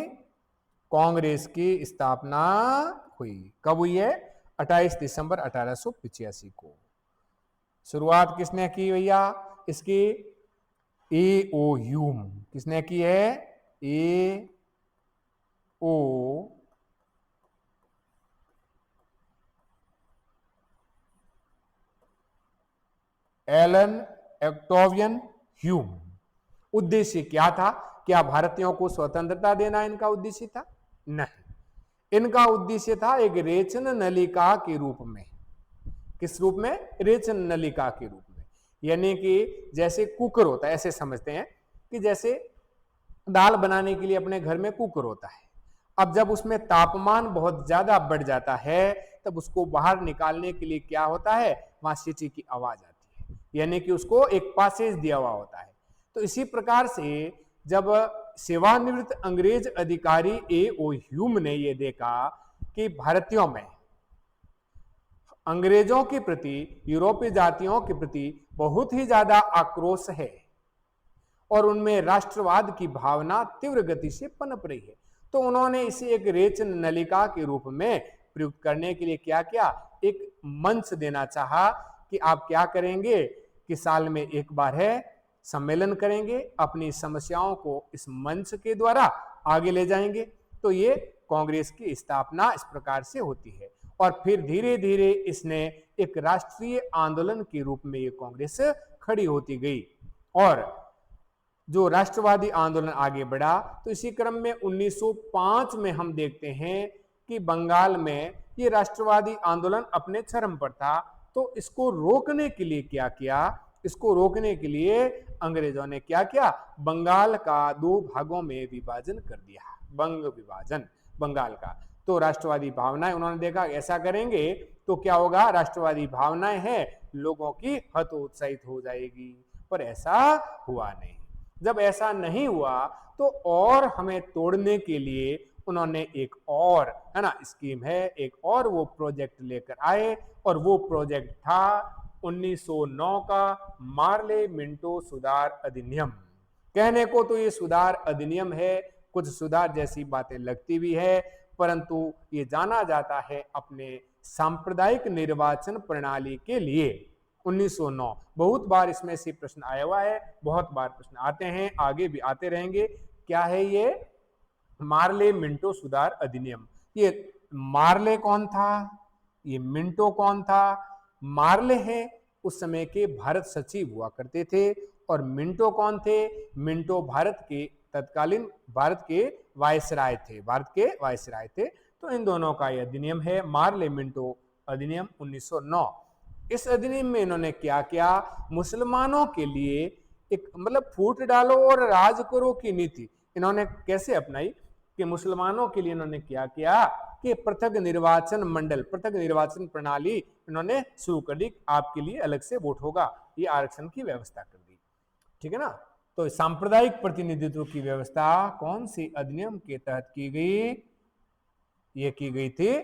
कांग्रेस की स्थापना हुई। कब हुई है? 28 दिसंबर 1885 को। शुरुआत किसने की भैया इसकी? ए.ओ. ह्यूम। किसने की है? ए.ओ. Allan Octavian Hume. उद्देश्य क्या था? क्या भारतीयों को स्वतंत्रता देना इनका उद्देश्य था? नहीं, इनका उद्देश्य था एक रेचन नलिका के रूप में। किस रूप में? रेचन नलिका के रूप में। यानी कि जैसे कुकर होता है, ऐसे समझते हैं कि जैसे दाल बनाने के लिए अपने घर में कुकर होता है। अब जब उसमें तापमान बहुत ज्यादा बढ़ जाता है तब उसको बाहर निकालने के लिए क्या होता है, वहां सीटी की आवाज आती है, यानी कि उसको एक पासेज दिया हुआ होता है। तो इसी प्रकार से जब सेवानिवृत्त अंग्रेज अधिकारी A.O. ह्यूम ने यह देखा कि भारतीयों में अंग्रेजों के प्रति, यूरोपीय जातियों के प्रति बहुत ही ज्यादा आक्रोश है और उनमें राष्ट्रवाद की भावना तीव्र गति से पनप रही है, तो उन्होंने इसे एक रेचन नलिका के रूप में प्रयुक्त करने के लिए क्या किया, एक मंच देना चाहा कि आप क्या करेंगे कि साल में एक बार है सम्मेलन करेंगे, अपनी समस्याओं को इस मंच के द्वारा आगे ले जाएंगे। तो ये कांग्रेस की स्थापना इस प्रकार से होती है और फिर धीरे धीरे इसने एक राष्ट्रीय आंदोलन के रूप में ये कांग्रेस खड़ी होती गई और जो राष्ट्रवादी आंदोलन आगे बढ़ा। तो इसी क्रम में 1905 में हम देखते हैं कि बंगाल में ये राष्ट्रवादी आंदोलन अपने चरम पर था। तो इसको रोकने के लिए क्या किया, इसको रोकने के लिए अंग्रेजों ने क्या किया, बंगाल का 2 भागों में विभाजन कर दिया, बंग विभाजन बंगाल का। तो राष्ट्रवादी भावनाएं उन्होंने देखा ऐसा करेंगे तो क्या होगा, राष्ट्रवादी भावनाएं हैं लोगों की हतोत्साहित हो जाएगी, पर ऐसा हुआ नहीं। जब ऐसा नहीं हुआ तो और हमें तोड़ने के लिए उन्होंने एक और है ना स्कीम है, एक और वो प्रोजेक्ट लेकर आए और वो प्रोजेक्ट था 1909 का मार्ले मिंटो सुधार अधिनियम। कहने को तो ये सुधार अधिनियम है, कुछ सुधार जैसी बातें लगती भी है, परंतु ये जाना जाता है अपने सांप्रदायिक निर्वाचन प्रणाली के लिए। 1909 बहुत बार इसमें से प्रश्न आया हुआ है, बहुत बार प्रश्न आते हैं, आगे भी आते रहेंगे। क्या है ये मार्ले मिंटो सुधार अधिनियम? ये मार्ले कौन था, ये मिंटो कौन था? मार्ले है उस समय के भारत सचिव हुआ करते थे और मिंटो कौन थे? मिंटो भारत के तत्कालीन भारत के वायसराय थे, भारत के वायसराय थे। तो इन दोनों का यह अधिनियम है मार्ले मिंटो अधिनियम 1909। इस अधिनियम में इन्होंने क्या किया, मुसलमानों के लिए एक मतलब फूट डालो और राज करो की नीति इन्होंने कैसे अपनाई कि मुसलमानों के लिए इन्होंने क्या किया कि पृथक निर्वाचन मंडल, पृथक निर्वाचन प्रणाली इन्होंने शुरू कर दी, आपके लिए अलग से वोट होगा, ये आरक्षण की व्यवस्था कर दी। ठीक है ना। तो सांप्रदायिक प्रतिनिधित्व की व्यवस्था कौन सी अधिनियम के तहत की गई? ये की गई थी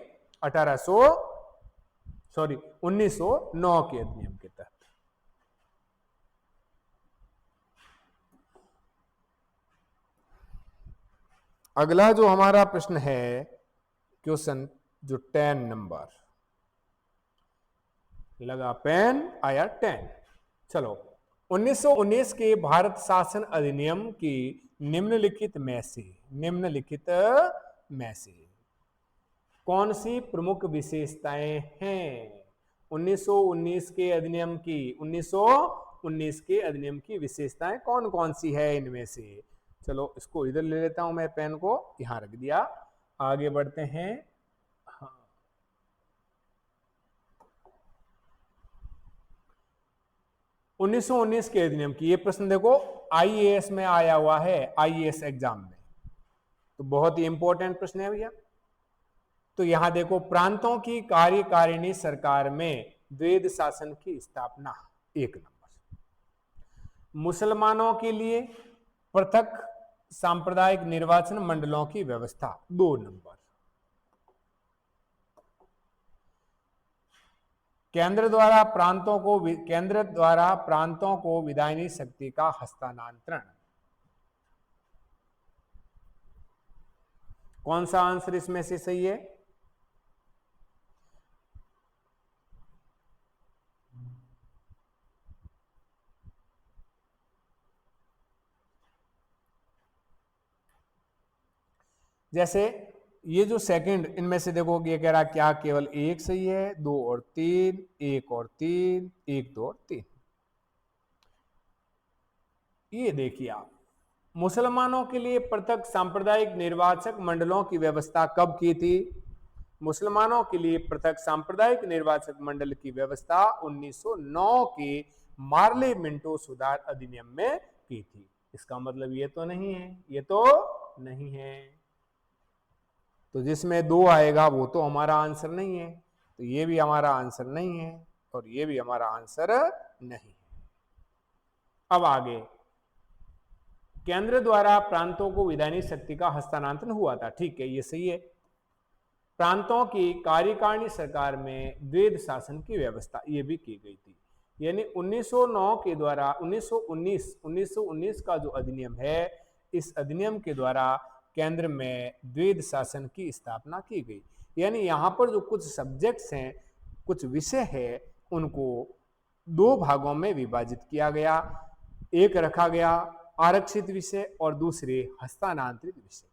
1909 के अधिनियम के तहत। अगला जो हमारा प्रश्न है क्वेश्चन जो 10 नंबर लगा, पेन आया 10। चलो 1919 के भारत शासन अधिनियम की निम्नलिखित में से कौन सी प्रमुख विशेषताएं हैं? 1919 के अधिनियम की 1919 के अधिनियम की विशेषताएं कौन कौन सी है इनमें से? चलो इसको इधर ले लेता हूं मैं, पेन को यहां रख दिया, आगे बढ़ते हैं। हाँ 1919 के अधिनियम की ये प्रश्न देखो आईएएस में आया हुआ है, आईएएस एग्जाम में, तो बहुत ही इंपॉर्टेंट प्रश्न है भैया। तो यहां देखो प्रांतों की कार्यकारिणी सरकार में द्वैध शासन की स्थापना 1 नंबर, मुसलमानों के लिए पृथक सांप्रदायिक निर्वाचन मंडलों की व्यवस्था 2 नंबर, केंद्र द्वारा प्रांतों को विधायी शक्ति का हस्तांतरण। कौन सा आंसर इसमें से सही है? जैसे ये जो सेकंड इनमें से देखो ये कह रहा क्या केवल 1 सही है, 2 और 3, 1 और 3, 1 2 और 3। ये देखिए आप, मुसलमानों के लिए पृथक सांप्रदायिक निर्वाचक मंडलों की व्यवस्था कब की थी? मुसलमानों के लिए पृथक सांप्रदायिक निर्वाचक मंडल की व्यवस्था 1909 के मार्ले मिंटो सुधार अधिनियम में की थी। इसका मतलब ये तो नहीं है, ये तो नहीं है। तो जिसमें 2 आएगा वो तो हमारा आंसर नहीं है, तो ये भी हमारा आंसर नहीं है और ये भी हमारा आंसर नहीं है। अब आगे, केंद्र द्वारा प्रांतों को विधायी शक्ति का हस्तांतरण हुआ था, ठीक है, ये सही है। प्रांतों की कार्यकारिणी सरकार में द्वैध शासन की व्यवस्था ये भी की गई थी, यानी 1909 के द्वारा 1919 का जो अधिनियम है, इस अधिनियम के द्वारा केंद्र में द्वैध शासन की स्थापना की गई। यानी यहाँ पर जो कुछ सब्जेक्ट्स हैं, कुछ विषय है, उनको 2 भागों में विभाजित किया गया। एक रखा गया आरक्षित विषय और दूसरे हस्तांतरित विषय।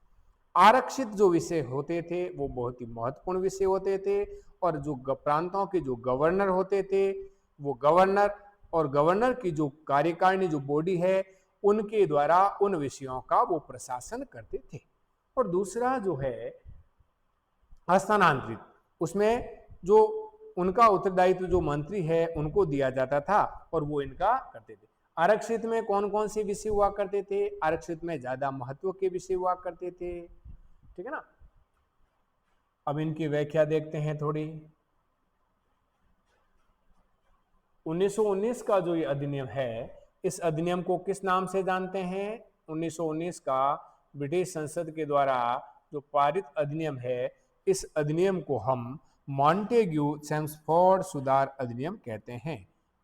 आरक्षित जो विषय होते थे वो बहुत ही महत्वपूर्ण विषय होते थे, और जो प्रांतों के जो गवर्नर होते थे, वो गवर्नर और गवर्नर की जो कार्यकारिणी जो बॉडी है, उनके द्वारा उन विषयों का वो प्रशासन करते थे। और दूसरा जो है हस्तांतरित, उसमें जो उनका उत्तरदायित्व जो मंत्री है उनको दिया जाता था और वो इनका करते थे। आरक्षित में कौन कौन से विषय हुआ करते थे? आरक्षित में ज्यादा महत्व के विषय हुआ करते थे, ठीक है ना। अब इनकी व्याख्या देखते हैं थोड़ी। 1919 का जो ये अधिनियम है, इस अधिनियम को किस नाम से जानते हैं? 1919 का ब्रिटिश संसद के द्वारा जो पारित अधिनियम है, इस अधिनियम को हम मॉन्टेग्यू चेम्सफोर्ड सुधार अधिनियम कहते हैं।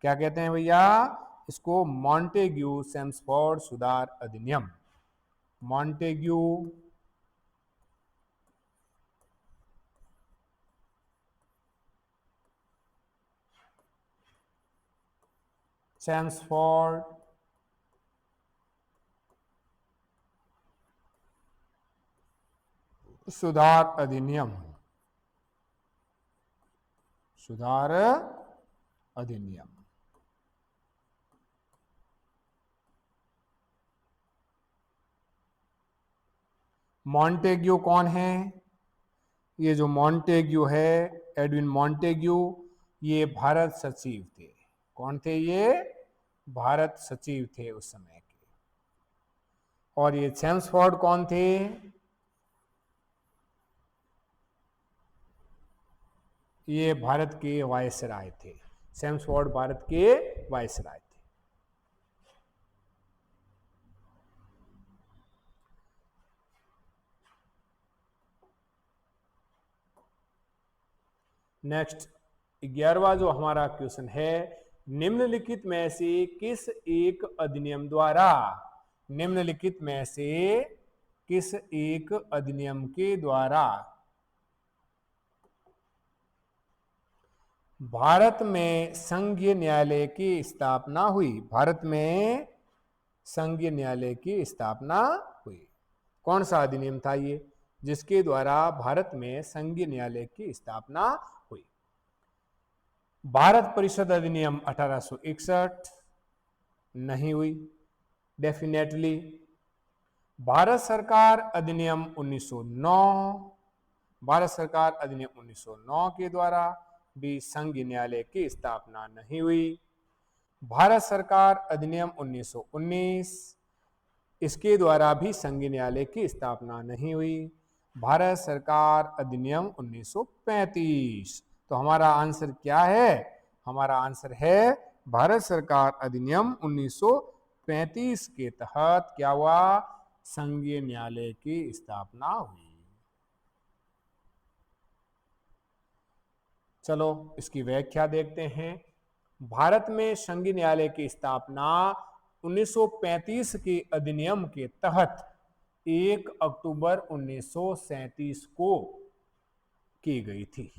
क्या कहते हैं भैया? इसको मॉन्टेग्यू चेम्सफोर्ड सुधार अधिनियम। मॉन्टेग्यू चेम्सफोर्ड सुधार अधिनियम। सुधार अधिनियम। मॉन्टेग्यू कौन है? ये जो मॉन्टेग्यू है, एडविन मॉन्टेग्यू, ये भारत सचिव थे। कौन थे ये? भारत सचिव थे उस समय के। और ये चेम्सफोर्ड कौन थे? ये भारत के वायसराय थे। चेम्सफोर्ड भारत के वायसराय थे। नेक्स्ट 11वां जो हमारा क्वेश्चन है, निम्नलिखित में से किस एक अधिनियम द्वारा, निम्नलिखित में से किस एक अधिनियम के द्वारा भारत में संघीय न्यायालय की स्थापना हुई? भारत में संघीय न्यायालय की स्थापना हुई। कौन सा अधिनियम था ये जिसके द्वारा भारत में संघीय न्यायालय की स्थापना हुई? भारत परिषद अधिनियम 1861 नहीं हुई, डेफिनेटली। भारत सरकार अधिनियम 1909, भारत सरकार अधिनियम 1909 के द्वारा भी संघीय न्यायालय की स्थापना नहीं हुई। भारत सरकार अधिनियम 1919, इसके द्वारा भी संघीय न्यायालय की स्थापना नहीं हुई। भारत सरकार अधिनियम 1935। तो हमारा आंसर क्या है? हमारा आंसर है भारत सरकार अधिनियम 1935 के तहत क्या हुआ? संघीय न्यायालय की स्थापना हुई। चलो इसकी व्याख्या देखते हैं। भारत में संघीय न्यायालय की स्थापना 1935 के अधिनियम के तहत 1 अक्टूबर 1937 को की गई थी।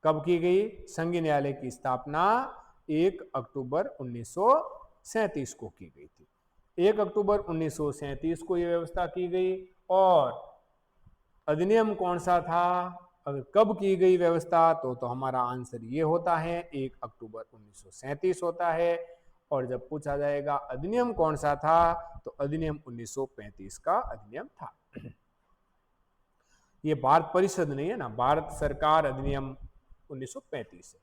कब की गई? संघीय न्यायालय की स्थापना 1 अक्टूबर 1937 को की गई थी। 1 अक्टूबर 1937 को यह व्यवस्था की गई। और अधिनियम कौन सा था? अगर कब की गई व्यवस्था तो हमारा आंसर ये होता है 1 अक्टूबर 1937 होता है। और जब पूछा जाएगा अधिनियम कौन सा था, तो अधिनियम 1935 का अधिनियम था। ये भारत परिषद नहीं है ना, भारत सरकार अधिनियम 1935 है।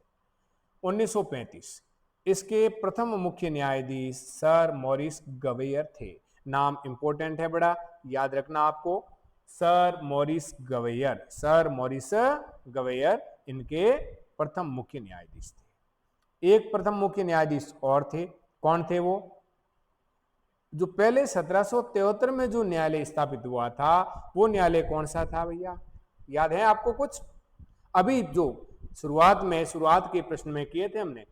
1935 इसके प्रथम मुख्य न्यायाधीश सर मॉरिस गवेयर थे। नाम इंपॉर्टेंट है बड़ा, याद रखना आपको। सर मॉरिस गवैयर, सर मॉरिस गवैयर इनके प्रथम मुख्य न्यायाधीश थे। एक प्रथम मुख्य न्यायाधीश और थे, कौन थे वो? जो पहले 1773 में जो न्यायालय स्थापित हुआ था वो न्यायालय कौन सा था भैया, याद है आपको कुछ? अभी जो शुरुआत के प्रश्न में किए थे हमने,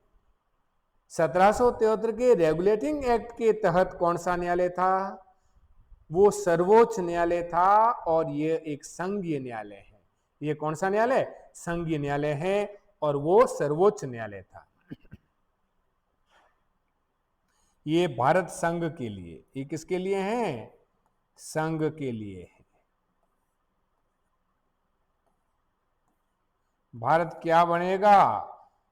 1773 के रेगुलेटिंग एक्ट के तहत कौन सा न्यायालय था? वो सर्वोच्च न्यायालय था, और ये एक संघीय न्यायालय है। ये कौन सा न्यायालय? संघीय न्यायालय है, और वो सर्वोच्च न्यायालय था। ये भारत संघ के लिए, ये किसके लिए है? संघ के लिए है। भारत क्या बनेगा?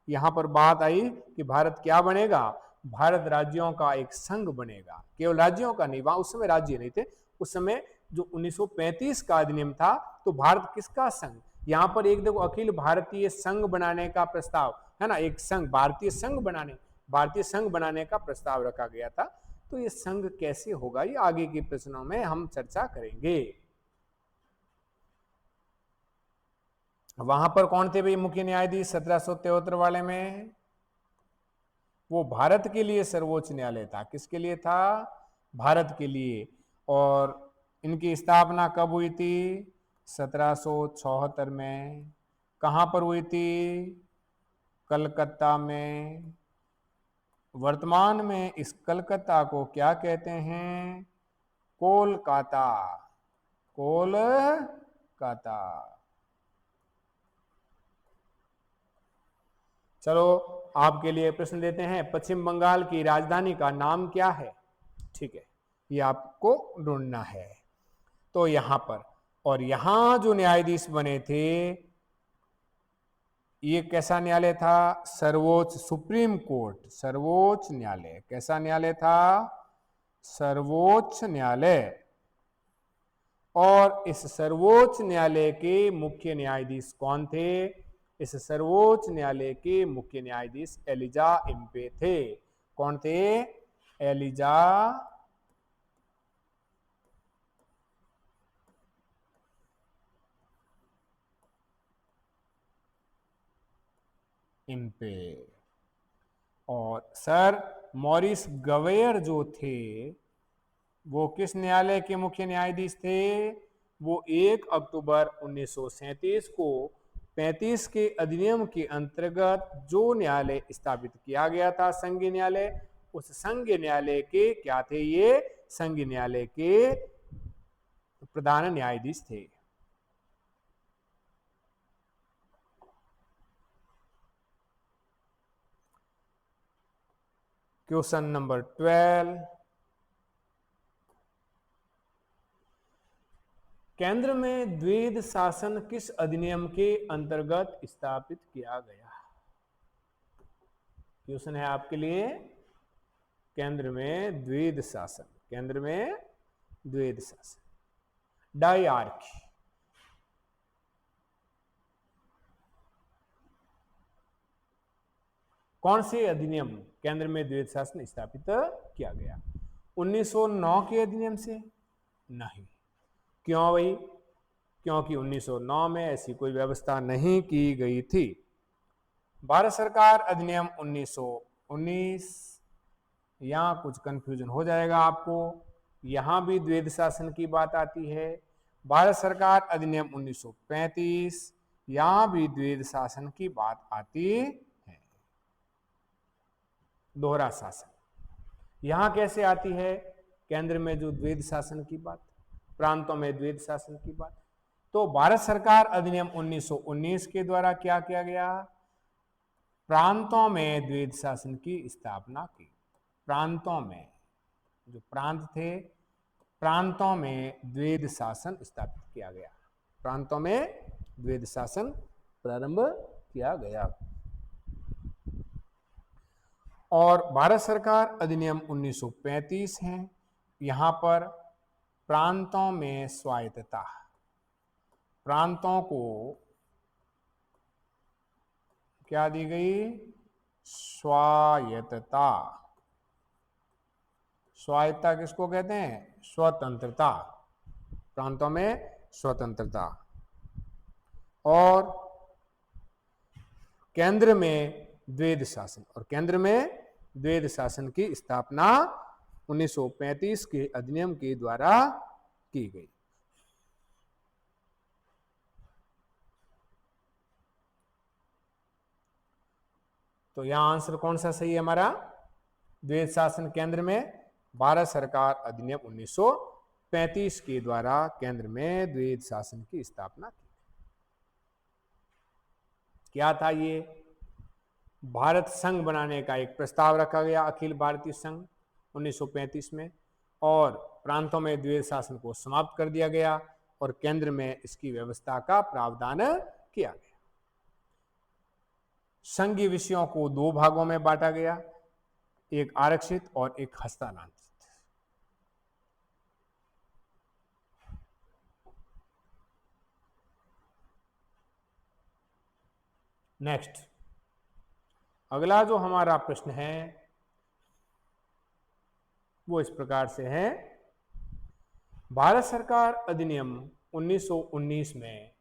यहां पर बात आई कि भारत क्या बनेगा? भारत राज्यों का एक संघ बनेगा, केवल राज्यों का नहीं, वहां उस समय राज्य नहीं थे। उस समय जो 1935 का अधिनियम था, तो भारत किसका संघ? यहां पर एक देखो, अखिल भारतीय संघ बनाने का प्रस्ताव है ना, एक संघ, भारतीय संघ बनाने का प्रस्ताव रखा गया था। तो ये संघ कैसे होगा, ये आगे के प्रश्नों में हम चर्चा करेंगे। वहां पर कौन थे भाई मुख्य न्यायाधीश 1773 वाले में? वो भारत के लिए सर्वोच्च न्यायालय था। किसके लिए था? भारत के लिए। और इनकी स्थापना कब हुई थी? 1774 में। कहां पर हुई थी? कलकत्ता में। वर्तमान में इस कलकत्ता को क्या कहते हैं? कोलकाता, कोलकाता। चलो आपके लिए प्रश्न देते हैं, पश्चिम बंगाल की राजधानी का नाम क्या है? ठीक है, ये आपको ढूंढना है। तो यहां पर, और यहां जो न्यायाधीश बने थे, ये कैसा न्यायालय था? सर्वोच्च, सुप्रीम कोर्ट, सर्वोच्च न्यायालय। कैसा न्यायालय था? सर्वोच्च न्यायालय। और इस सर्वोच्च न्यायालय के मुख्य न्यायाधीश कौन थे? इस सर्वोच्च न्यायालय के मुख्य न्यायाधीश एलिजा इम्पे थे। कौन थे? Elijah Impey. और सर मॉरिस गवेयर जो थे, वो किस न्यायालय के मुख्य न्यायाधीश थे? वो 1 अक्टूबर 1937 को 35 के अधिनियम के अंतर्गत जो न्यायालय स्थापित किया गया था, संघीय न्यायालय, उस संघीय न्यायालय के क्या थे? ये संघीय न्यायालय के प्रधान न्यायाधीश थे। क्वेश्चन नंबर 12, केंद्र में द्वैध शासन किस अधिनियम के अंतर्गत स्थापित किया गया? क्वेश्चन है आपके लिए, केंद्र में द्वैध शासन, केंद्र में द्वैध शासन, डायआर्की। कौन से अधिनियम केंद्र में द्वैध शासन स्थापित किया गया? 1909 के अधिनियम से? नहीं। क्यों भाई? क्योंकि 1909 में ऐसी कोई व्यवस्था नहीं की गई थी। भारत सरकार अधिनियम 1919, यहां कुछ कंफ्यूजन हो जाएगा आपको, यहां भी द्वैध शासन की बात आती है। भारत सरकार अधिनियम 1935, यहां भी द्वैध शासन की बात आती है। दोहरा शासन यहां कैसे आती है? केंद्र में जो द्वैध शासन की बात, प्रांतों में द्वैध शासन की बात। तो भारत सरकार अधिनियम 1919 के द्वारा क्या किया गया? प्रांतों में द्वैध शासन की स्थापना की। प्रांतों में, जो प्रांत थे, प्रांतों में द्वैध शासन स्थापित किया गया, प्रांतों में द्वैध शासन प्रारंभ किया गया। और भारत सरकार अधिनियम 1935 है, यहां पर प्रांतों में स्वायत्तता, प्रांतों को क्या दी गई? स्वायत्तता, स्वायत्तता किसको कहते हैं? स्वतंत्रता, प्रांतों में स्वतंत्रता। और केंद्र में द्वैध शासन, और केंद्र में द्वैध शासन की स्थापना 1935 के अधिनियम के द्वारा की गई। तो यहां आंसर कौन सा सही है हमारा? द्वैध शासन केंद्र में, भारत सरकार अधिनियम 1935 के द्वारा केंद्र में द्वैध शासन की स्थापना की। क्या था ये? भारत संघ बनाने का एक प्रस्ताव रखा गया, अखिल भारतीय संघ 1935 में, और प्रांतों में द्वैध शासन को समाप्त कर दिया गया और केंद्र में इसकी व्यवस्था का प्रावधान किया गया। संघीय विषयों को दो भागों में बांटा गया, एक आरक्षित और एक हस्तांतरित। नेक्स्ट, अगला जो हमारा प्रश्न है वो इस प्रकार से है, भारत सरकार अधिनियम 1919 में,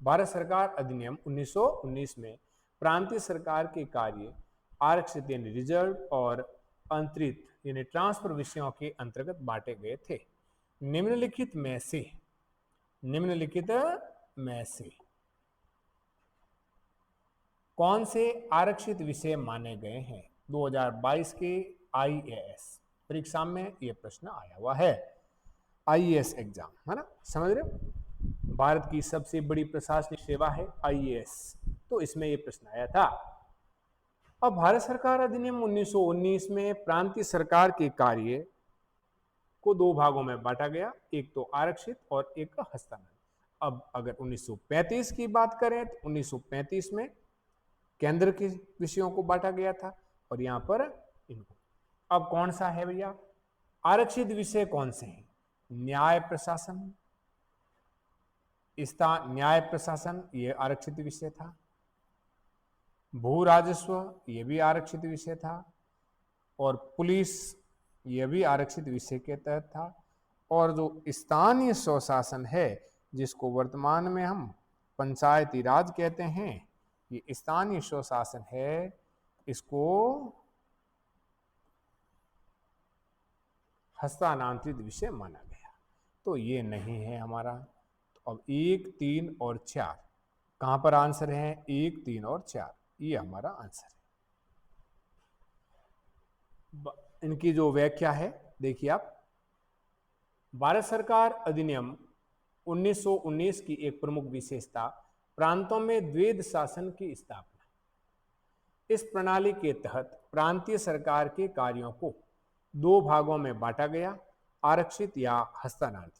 भारत सरकार अधिनियम 1919 में प्रांतीय सरकार के कार्य आरक्षित यानी रिजर्व और अंतरित यानी ट्रांसफर विषयों के अंतर्गत बांटे गए थे। निम्नलिखित में से कौन से आरक्षित विषय माने गए हैं? 2022 के आईएएस परीक्षा में यह प्रश्न आया हुआ है, आईएएस एग्जाम, है ना, समझ रहे हो? भारत की सबसे बड़ी प्रशासनिक सेवा है आईएएस, तो इसमें यह प्रश्न आया था। अब भारत सरकार अधिनियम 1919 में प्रांतीय सरकार के कार्य को दो भागों में बांटा गया, एक तो आरक्षित और एक हस्तांतरित। अब अगर 1935 की बात करें तो 1935 में केंद्र के विषयों को बांटा गया था और यहां पर इनको। अब कौन सा है भैया आरक्षित विषय? कौन से हैं? न्याय प्रशासन, न्याय प्रशासन ये आरक्षित विषय था। भू राजस्व ये भी आरक्षित विषय था, और पुलिस ये भी आरक्षित विषय के तहत था। और जो स्थानीय स्वशासन है, जिसको वर्तमान में हम पंचायती राज कहते हैं, ये स्थानीय स्वशासन है, इसको हस्तांतरित विषय माना गया। तो ये नहीं है हमारा। तो अब 1, 3 और 4 कहां पर आंसर है? 1, 3 और 4 ये हमारा आंसर है। इनकी जो व्याख्या है देखिए आप, भारत सरकार अधिनियम 1919 की एक प्रमुख विशेषता प्रांतों में द्वैध शासन की स्थापना। इस प्रणाली के तहत प्रांतीय सरकार के कार्यों को दो भागों में बांटा गया, आरक्षित या हस्तांतरित।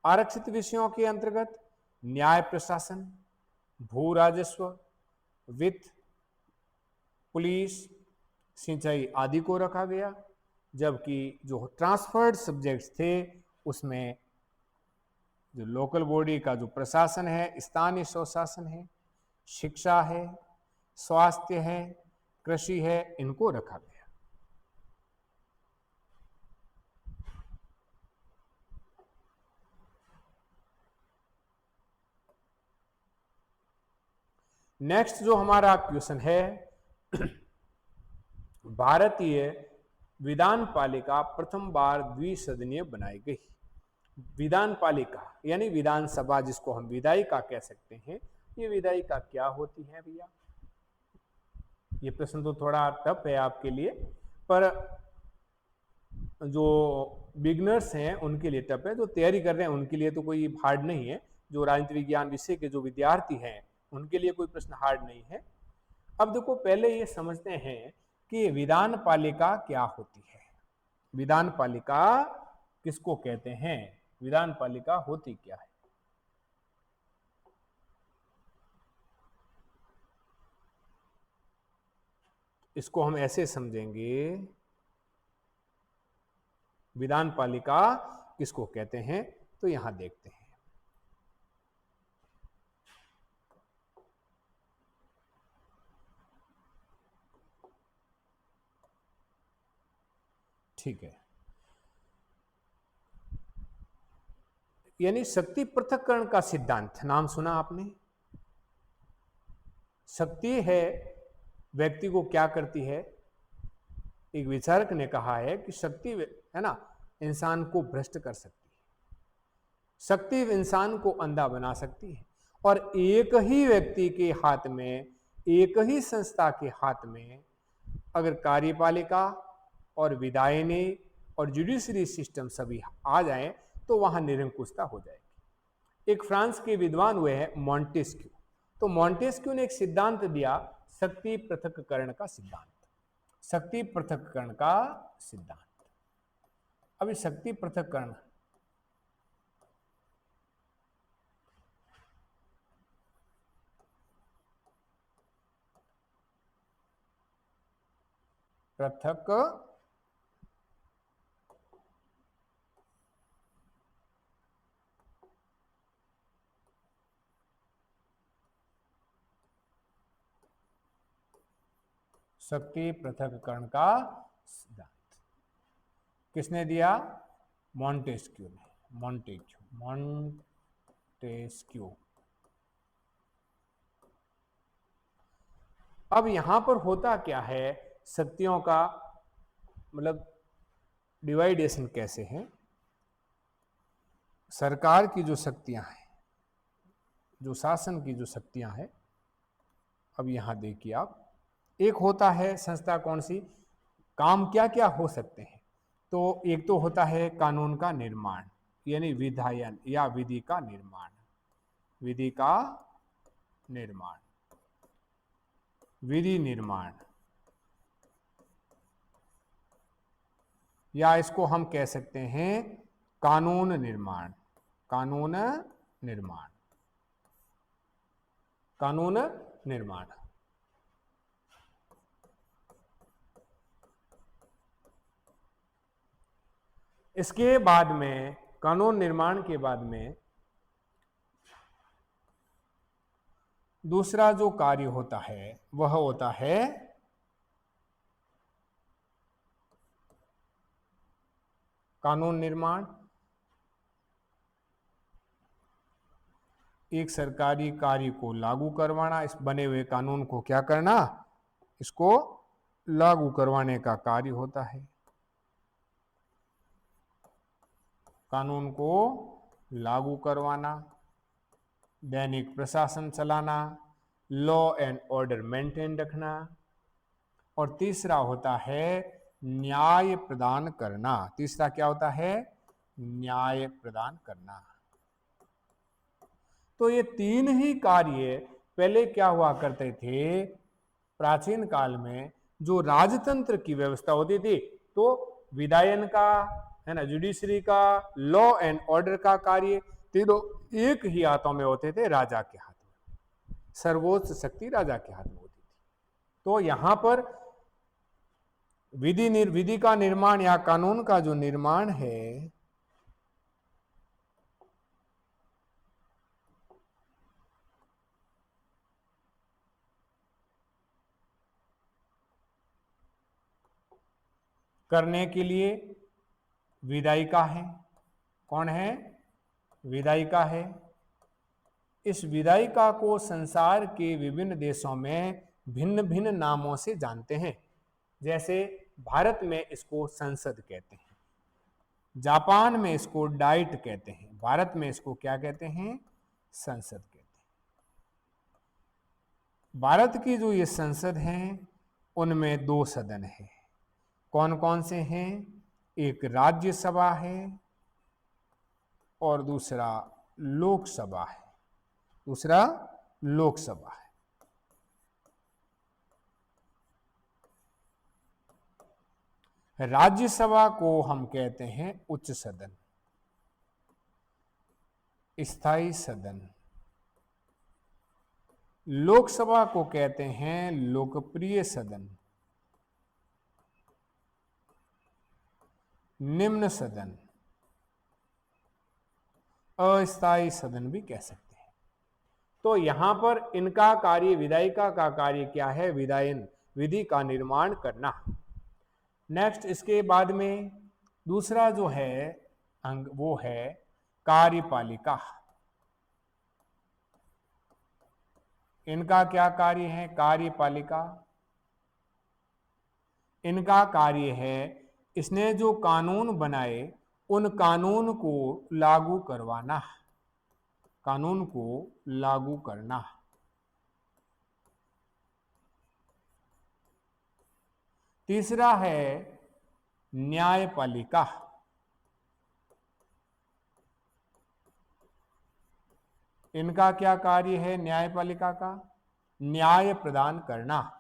आरक्षित विषयों के अंतर्गत न्याय प्रशासन, भू राजस्व, वित्त, पुलिस, सिंचाई आदि को रखा गया, जबकि जो ट्रांसफर्ड सब्जेक्ट्स थे उसमें जो लोकल बॉडी का जो प्रशासन है, स्थानीय स्वशासन है, शिक्षा है, स्वास्थ्य है, कृषि है, इनको रखा गया। नेक्स्ट जो हमारा क्वेश्चन है, भारतीय विधान पालिका प्रथम बार द्विसदनीय बनाई गई। विधान पालिका यानी विधानसभा, जिसको हम विधायिका कह सकते हैं, ये विधायिका क्या होती है भैया? ये प्रश्न तो थोड़ा टफ है आपके लिए, पर जो बिगनर्स हैं उनके लिए टफ है, जो तैयारी कर रहे हैं उनके लिए तो कोई हार्ड नहीं है। जो राजनीति विज्ञान विषय के जो विद्यार्थी हैं उनके लिए कोई प्रश्न हार्ड नहीं है। अब देखो, पहले ये समझते हैं कि विधान पालिका क्या होती है। विधान पालिका किसको कहते हैं? विधान पालिका होती क्या है? इसको हम ऐसे समझेंगे, विधान पालिका किसको कहते हैं, तो यहां देखते हैं। ठीक है, यानी शक्ति पृथक्करण का सिद्धांत नाम सुना आपने। शक्ति है व्यक्ति को क्या करती है, एक विचारक ने कहा है कि शक्ति है ना इंसान को भ्रष्ट कर सकती है, शक्ति इंसान को अंधा बना सकती है। और एक ही व्यक्ति के हाथ में, एक ही संस्था के हाथ में अगर कार्यपालिका और विधायिनी और जुडिशरी सिस्टम सभी आ जाए तो वहां निरंकुशता हो जाएगी। एक फ्रांस के विद्वान हुए हैं मॉन्टेस्क्यू, तो मॉन्टेस्क्यू ने एक सिद्धांत दिया, शक्ति पृथक्करण का सिद्धांत, शक्ति पृथक्करण का सिद्धांत। अभी शक्ति पृथक्करण पृथक शक्ति पृथक्करण का सिद्धांत किसने दिया? मॉन्टेस्क्यू ने, मॉन्टेस्क्यू। अब यहां पर होता क्या है, शक्तियों का मतलब डिवाइडेशन कैसे है। सरकार की जो शक्तियां हैं, जो शासन की जो शक्तियां हैं, अब यहां देखिए आप, एक होता है संस्था कौन सी, काम क्या क्या हो सकते हैं, तो एक तो होता है कानून का निर्माण यानी विधायन या विधि का निर्माण, विधि का निर्माण, विधि निर्माण, या इसको हम कह सकते हैं कानून निर्माण, कानून निर्माण, कानून निर्माण। इसके बाद में, कानून निर्माण के बाद में दूसरा जो कार्य होता है वह होता है कानून निर्माण। एक सरकारी कार्य को लागू करवाना, इस बने हुए कानून को क्या करना, इसको लागू करवाने का कार्य होता है, कानून को लागू करवाना, दैनिक प्रशासन चलाना, लॉ एंड ऑर्डर मेंटेन रखना। और तीसरा होता है न्याय प्रदान करना। तीसरा क्या होता है? न्याय प्रदान करना। तो ये तीन ही कार्य पहले क्या हुआ करते थे, प्राचीन काल में जो राजतंत्र की व्यवस्था होती थी, तो विधायन का है ना, जुडिशरी का, लॉ एंड ऑर्डर का कार्य तीनों एक ही हाथों में होते थे, राजा के हाथ में, सर्वोच्च शक्ति राजा के हाथ में होती थी। तो यहां पर विधि का निर्माण या कानून का जो निर्माण है, करने के लिए विधायिका है। कौन है? विधायिका है। इस विधायिका को संसार के विभिन्न देशों में भिन्न भिन्न नामों से जानते हैं। जैसे भारत में इसको संसद कहते हैं, जापान में इसको डाइट कहते हैं, भारत में इसको क्या कहते हैं? संसद कहते हैं। भारत की जो ये संसद हैं उनमें दो सदन है। कौन कौन से हैं? एक राज्यसभा है और दूसरा लोकसभा है, दूसरा लोकसभा है। राज्यसभा को हम कहते हैं उच्च सदन, स्थायी सदन। लोकसभा को कहते हैं लोकप्रिय सदन, निम्न सदन, अस्थायी सदन भी कह सकते हैं। तो यहां पर इनका कार्य, विधायिका का कार्य क्या है? विधायन, विधि का निर्माण करना। नेक्स्ट इसके बाद में दूसरा जो है अंग, वो है कार्यपालिका। इनका क्या कार्य है? कार्यपालिका। इनका कार्य है, इसने जो कानून बनाए उन कानून को लागू करवाना, कानून को लागू करना। तीसरा है न्यायपालिका। इनका क्या कार्य है न्यायपालिका का? न्याय प्रदान करना।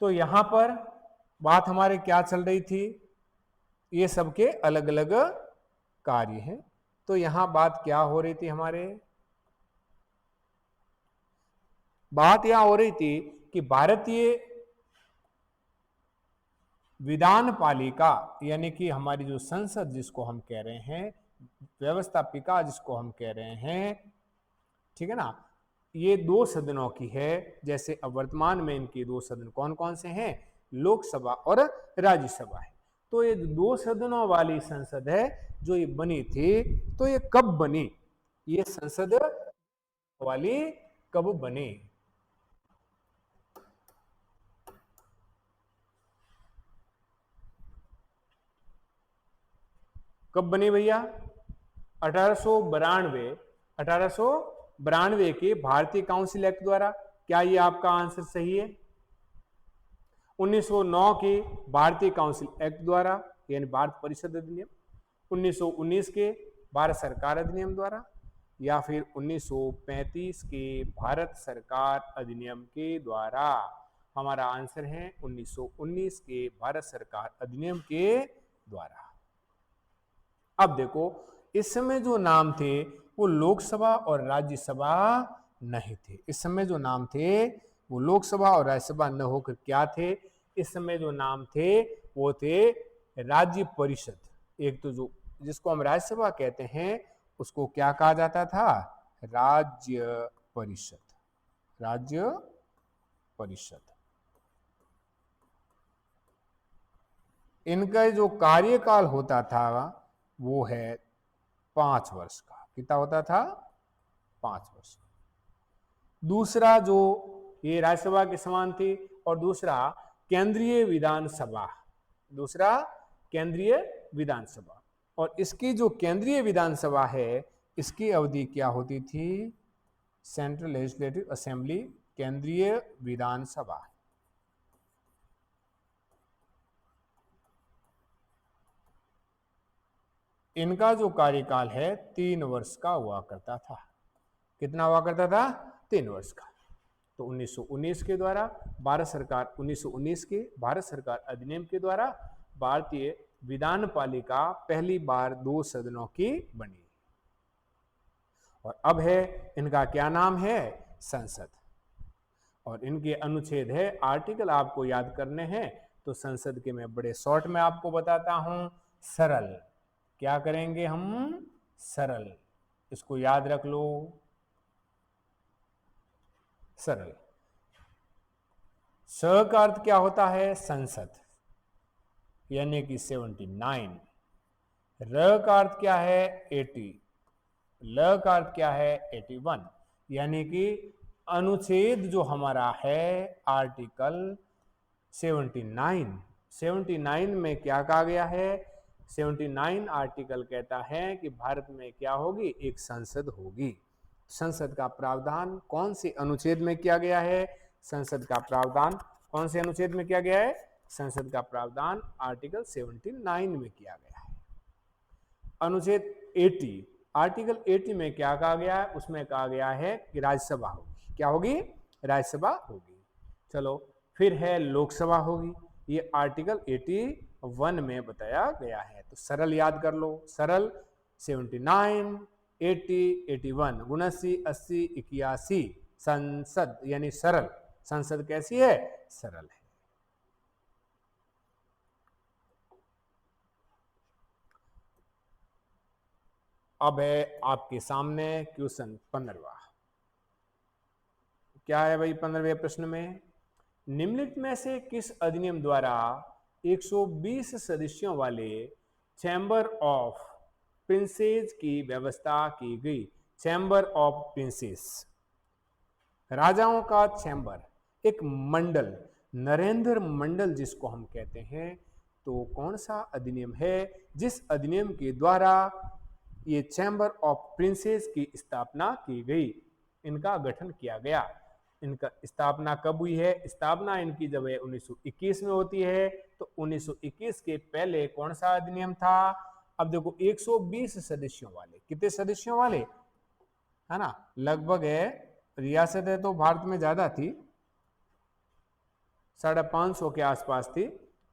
तो यहां पर बात हमारे क्या चल रही थी? ये सबके अलग अलग कार्य हैं। तो यहां बात क्या हो रही थी हमारे? बात यह हो रही थी कि भारतीय विधान पालिका यानी कि हमारी जो संसद जिसको हम कह रहे हैं, व्यवस्थापिका जिसको हम कह रहे हैं, ठीक है ना, ये दो सदनों की है। जैसे अब वर्तमान में इनके दो सदन कौन कौन से हैं? लोकसभा और राज्यसभा है। तो ये दो सदनों वाली संसद है जो ये बनी थी। तो ये कब बनी? ये संसद वाली कब बनी? कब बनी भैया? 1892 के भारतीय काउंसिल एक्ट द्वारा। क्या ये आपका आंसर सही है? 1909 के भारतीय काउंसिल एक्ट द्वारा यानी भारत परिषद अधिनियम, 1919 के भारत सरकार अधिनियम द्वारा, या फिर 1935 के भारत सरकार अधिनियम के द्वारा। हमारा आंसर है 1919 के भारत सरकार अधिनियम के द्वारा। अब देखो, इस समय जो नाम थे वो लोकसभा और राज्यसभा नहीं थे। इस समय जो नाम थे वो लोकसभा और राज्यसभा न होकर क्या थे? इस समय जो नाम थे वो थे राज्य परिषद। एक तो जो जिसको हम राज्यसभा कहते हैं उसको क्या कहा जाता था? राज्य परिषद। राज्य परिषद। इनका जो कार्यकाल होता था वो है 5 वर्ष का। कितना होता था? 5 वर्ष। दूसरा जो ये राज्यसभा के समान थी, और दूसरा केंद्रीय विधानसभा। दूसरा केंद्रीय विधानसभा। और इसकी जो केंद्रीय विधानसभा है इसकी अवधि क्या होती थी? सेंट्रल लेजिस्लेटिव असेंबली, केंद्रीय विधानसभा। इनका जो कार्यकाल है 3 वर्ष का हुआ करता था। कितना हुआ करता था? 3 वर्ष का। तो 1919 के द्वारा भारत सरकार 1919 के भारत सरकार अधिनियम के द्वारा भारतीय विधान पालिका पहली बार 2 सदनों की बनी। और अब है इनका क्या नाम है? संसद। और इनके अनुच्छेद है, आर्टिकल आपको याद करने हैं। तो संसद के मैं बड़े शॉर्ट में आपको बताता हूं। सरल। क्या करेंगे हम? सरल। इसको याद रख लो, सरल। स का अर्थ क्या होता है? संसद, यानी कि 79। र का अर्थ क्या है? 80। ल का अर्थ क्या है? 81। यानी कि अनुच्छेद जो हमारा है आर्टिकल 79। 79 में क्या कहा गया है? 79 आर्टिकल कहता है कि भारत में क्या होगी? एक संसद होगी। संसद का प्रावधान कौन से अनुच्छेद में किया गया है? संसद का प्रावधान कौन से अनुच्छेद में किया गया है? संसद का प्रावधान आर्टिकल 79 में किया गया है। अनुच्छेद 80, आर्टिकल 80 में क्या कहा गया है? उसमें कहा गया है कि राज्यसभा होगी। क्या होगी? राज्यसभा होगी। चलो, फिर है लोकसभा होगी। ये आर्टिकल 81 में बताया गया है। तो सरल याद कर लो। सरल 79, 80, 81, 79, 80, 81। संसद यानी सरल। संसद कैसी है? सरल है। अब है आपके सामने क्वेश्चन 15वां। क्या है भाई 15वें प्रश्न में? निम्नलिखित में से किस अधिनियम द्वारा 120 सदस्यों वाले चैम्बर ऑफ प्रिंसेस की व्यवस्था की गई। चैम्बर ऑफ प्रिंसेस, राजाओं का चैम्बर, एक मंडल, नरेंद्र मंडल जिसको हम कहते हैं। तो कौन सा अधिनियम है जिस अधिनियम के द्वारा ये चैम्बर ऑफ प्रिंसेस की स्थापना की गई, इनका गठन किया गया। इनका स्थापना कब हुई है? स्थापना इनकी जब 1921 में होती है। तो 1921 के पहले कौन सा अधिनियम था? अब देखो 120 सदस्यों वाले, कितने सदस्यों वाले, है ना, लगभग है, रियासतें तो भारत में ज्यादा थी, 550 के आसपास थी।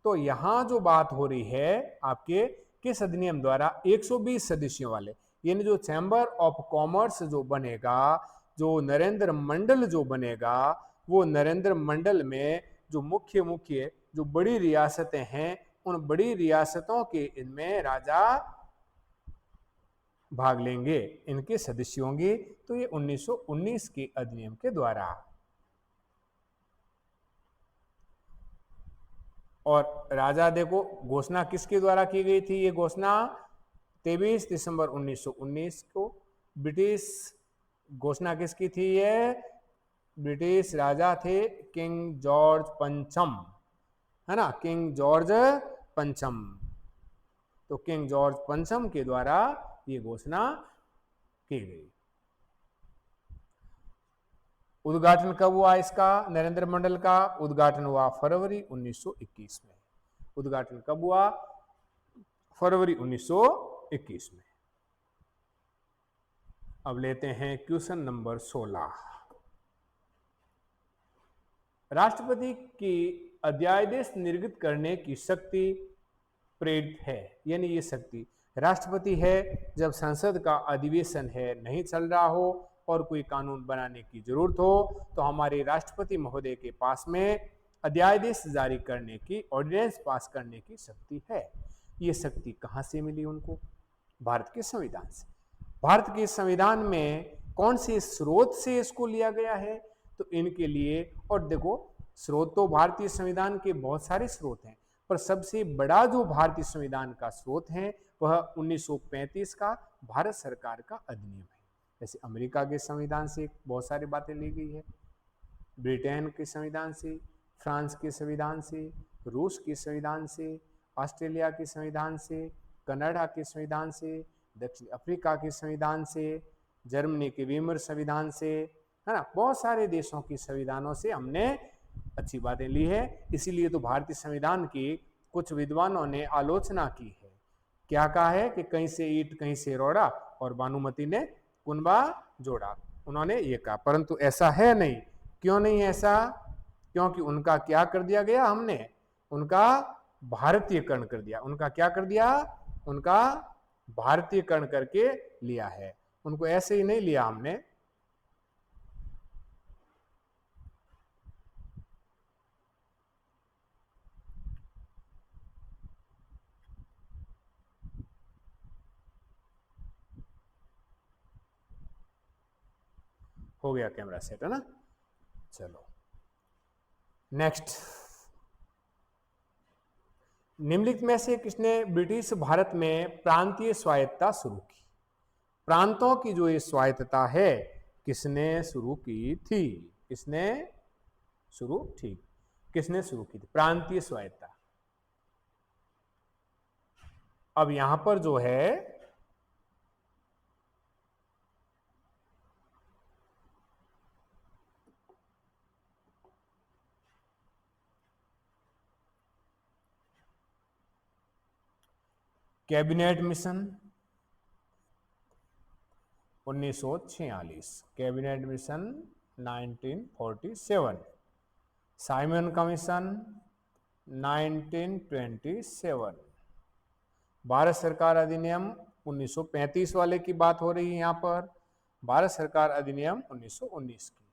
तो यहां जो बात हो रही है आपके किस अधिनियम द्वारा? 120 सदस्यों वाले, यानी जो चैम्बर ऑफ कॉमर्स जो बनेगा, जो नरेंद्र मंडल जो बनेगा, वो नरेंद्र मंडल में जो मुख्य मुख्य जो बड़ी रियासतें हैं, उन बड़ी रियासतों के इनमें राजा भाग लेंगे, इनके सदस्य होंगे। तो ये 1919 के अधिनियम के द्वारा। और राजा देखो घोषणा किसके द्वारा की गई थी? ये घोषणा 23 दिसंबर 1919 को ब्रिटिश घोषणा किसकी थी? ये ब्रिटिश राजा थे किंग जॉर्ज पंचम, है ना, किंग जॉर्ज पंचम। तो किंग जॉर्ज पंचम के द्वारा ये घोषणा की गई। उद्घाटन कब हुआ इसका? नरेंद्र मंडल का उद्घाटन हुआ फरवरी 1921 में। उद्घाटन कब हुआ? फरवरी 1921 में। अब लेते हैं क्वेश्चन नंबर 16। राष्ट्रपति की अध्यादेश निर्गत करने की शक्ति प्रेरित है, यानी ये शक्ति राष्ट्रपति है जब संसद का अधिवेशन है, नहीं चल रहा हो और कोई कानून बनाने की जरूरत हो, तो हमारे राष्ट्रपति महोदय के पास में अध्यादेश जारी करने की, ऑर्डिनेंस पास करने की शक्ति है। ये शक्ति कहां से मिली उनको? भारत के संविधान से। भारत के संविधान में कौन से स्रोत से इसको लिया गया है? तो इनके लिए, और देखो स्रोत तो भारतीय संविधान के बहुत सारे स्रोत हैं, पर सबसे बड़ा जो भारतीय संविधान का स्रोत है वह 1935 का भारत सरकार का अधिनियम है। जैसे अमेरिका के संविधान से बहुत सारी बातें ली गई है, ब्रिटेन के संविधान से, फ्रांस के संविधान से, रूस के संविधान से, ऑस्ट्रेलिया के संविधान से, कनाडा के संविधान से, दक्षिण अफ्रीका के संविधान से, जर्मनी के वीमर संविधान से, है ना, बहुत सारे देशों के संविधानों से हमने अच्छी बातें ली है। इसीलिए तो भारतीय संविधान की कुछ विद्वानों ने आलोचना की है। क्या कहा है कि कहीं से ईंट कहीं से रोड़ा और भानुमति ने कुनबा जोड़ा, उन्होंने ये कहा, परंतु ऐसा है नहीं। क्यों नहीं ऐसा? क्योंकि उनका क्या कर दिया गया? हमने उनका भारतीयकरण कर दिया। उनका क्या कर दिया? उनका भारतीयकरण करके लिया है, उनको ऐसे ही नहीं लिया हमने। हो गया कैमरा सेट, है ना? चलो नेक्स्ट। निम्नलिखित में से किसने ब्रिटिश भारत में प्रांतीय स्वायत्तता शुरू की? प्रांतों की जो ये स्वायत्तता है किसने शुरू की थी? किसने शुरू, ठीक, किसने शुरू की थी प्रांतीय स्वायत्तता? अब यहां पर जो है cabinet mission 1946, cabinet mission 1947, Simon commission 1927, Bharat सरकार अधिनियम 1935 वाले की बात हो रही है यहां पर, भारत सरकार अधिनियम 1919 की।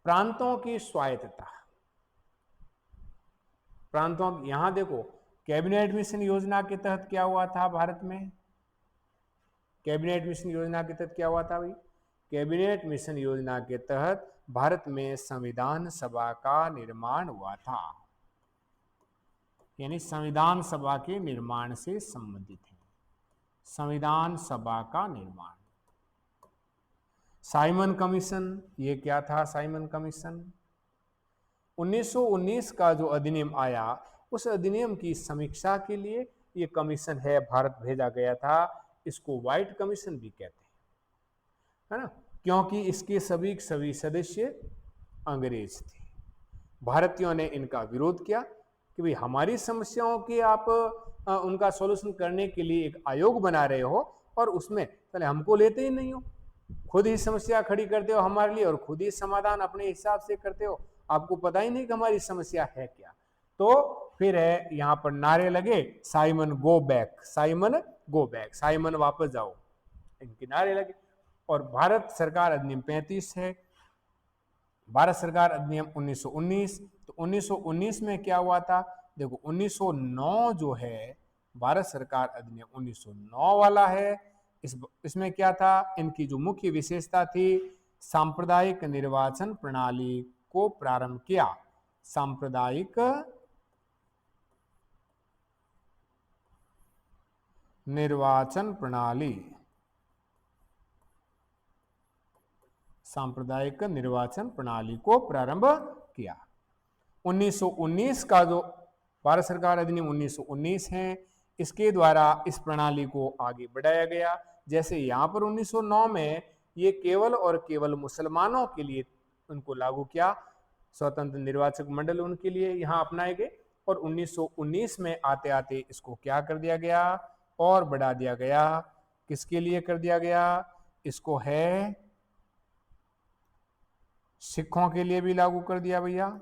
प्रांतों की स्वायत्तता, प्रांतों, यहां देखो कैबिनेट मिशन योजना के तहत क्या हुआ था भारत में? कैबिनेट मिशन योजना के तहत क्या हुआ था भाई? कैबिनेट मिशन योजना के तहत भारत में संविधान सभा का निर्माण हुआ था। यानी संविधान सभा के निर्माण से संबंधित है, संविधान सभा का निर्माण। साइमन कमीशन, ये क्या था साइमन कमीशन? 1919 का जो अधिनियम आया, उस अधिनियम की समीक्षा के लिए ये कमीशन है भारत भेजा गया था। इसको व्हाइट कमीशन भी कहते हैं, है ना, क्योंकि इसके सभी सदस्य अंग्रेज थे। भारतीयों ने इनका विरोध किया कि भाई हमारी समस्याओं के आप उनका सॉल्यूशन करने के लिए एक आयोग बना रहे हो और उसमें पहले हमको लेते ही नहीं हो, खुद ही समस्या खड़ी करते हो हमारे लिए और खुद ही समाधान अपने हिसाब से करते हो, आपको पता ही नहीं कि हमारी समस्या है क्या। तो फिर है यहाँ पर नारे लगे, Simon go back, Simon go back, Simon वापस जाओ, इनके नारे लगे। और भारत सरकार अधिनियम 35 है, भारत सरकार अधिनियम 1919। तो 1919 में क्या हुआ था? देखो 1909 जो है भारत सरकार अधिनियम 1909 वाला है, इसमें क्या था? इनकी जो मुख्य विशेषता थी, सांप्रदायिक निर्वाचन प्रणाली को प्रारंभ किया। सांप्रदायिक निर्वाचन प्रणाली, सांप्रदायिक निर्वाचन प्रणाली को प्रारंभ किया। 1919 का जो भारत सरकार अधिनियम 1919 है, इसके द्वारा इस प्रणाली को आगे बढ़ाया गया। जैसे यहाँ पर 1909 में ये केवल और केवल मुसलमानों के लिए उनको लागू किया, स्वतंत्र निर्वाचक मंडल उनके लिए यहाँ अपनाए गए। और 1919 में आते आते इसको क्या कर दिया गया? और बढ़ा दिया गया। किसके लिए कर दिया गया? इसको है सिखों के लिए भी लागू कर दिया भैया,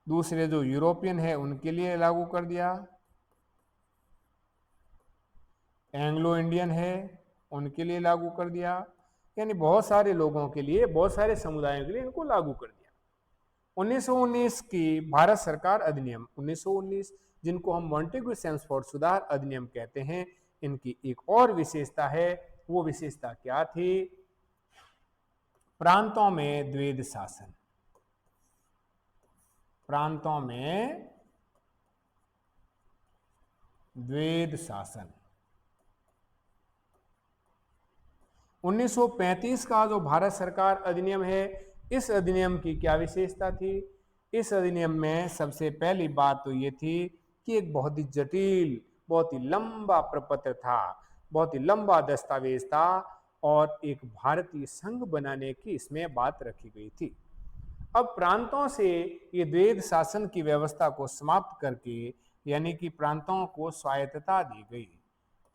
दूसरे जो यूरोपियन है उनके लिए लागू कर दिया, एंग्लो इंडियन है उनके लिए लागू कर दिया, यानी बहुत सारे लोगों के लिए, बहुत सारे समुदायों के लिए इनको लागू कर दिया। 1919 की भारत सरकार अधिनियम 1919, जिनको हम मॉन्टेग्यू सेम्सफोर्ड सुधार अधिनियम कहते हैं, इनकी एक और विशेषता है। वो विशेषता क्या थी? प्रांतों में द्वैध शासन, प्रांतों में द्वैध शासन। 1935 का जो भारत सरकार अधिनियम है, इस अधिनियम की क्या विशेषता थी? इस अधिनियम में सबसे पहली बात तो ये थी कि एक बहुत ही जटिल, बहुत ही लंबा प्रपत्र था, बहुत ही लंबा दस्तावेज था और एक भारतीय संघ बनाने की इसमें बात रखी गई थी। अब प्रांतों से ये द्वैध शासन की व्यवस्था को समाप्त करके, यानी कि प्रांतों को स्वायत्तता दी गई,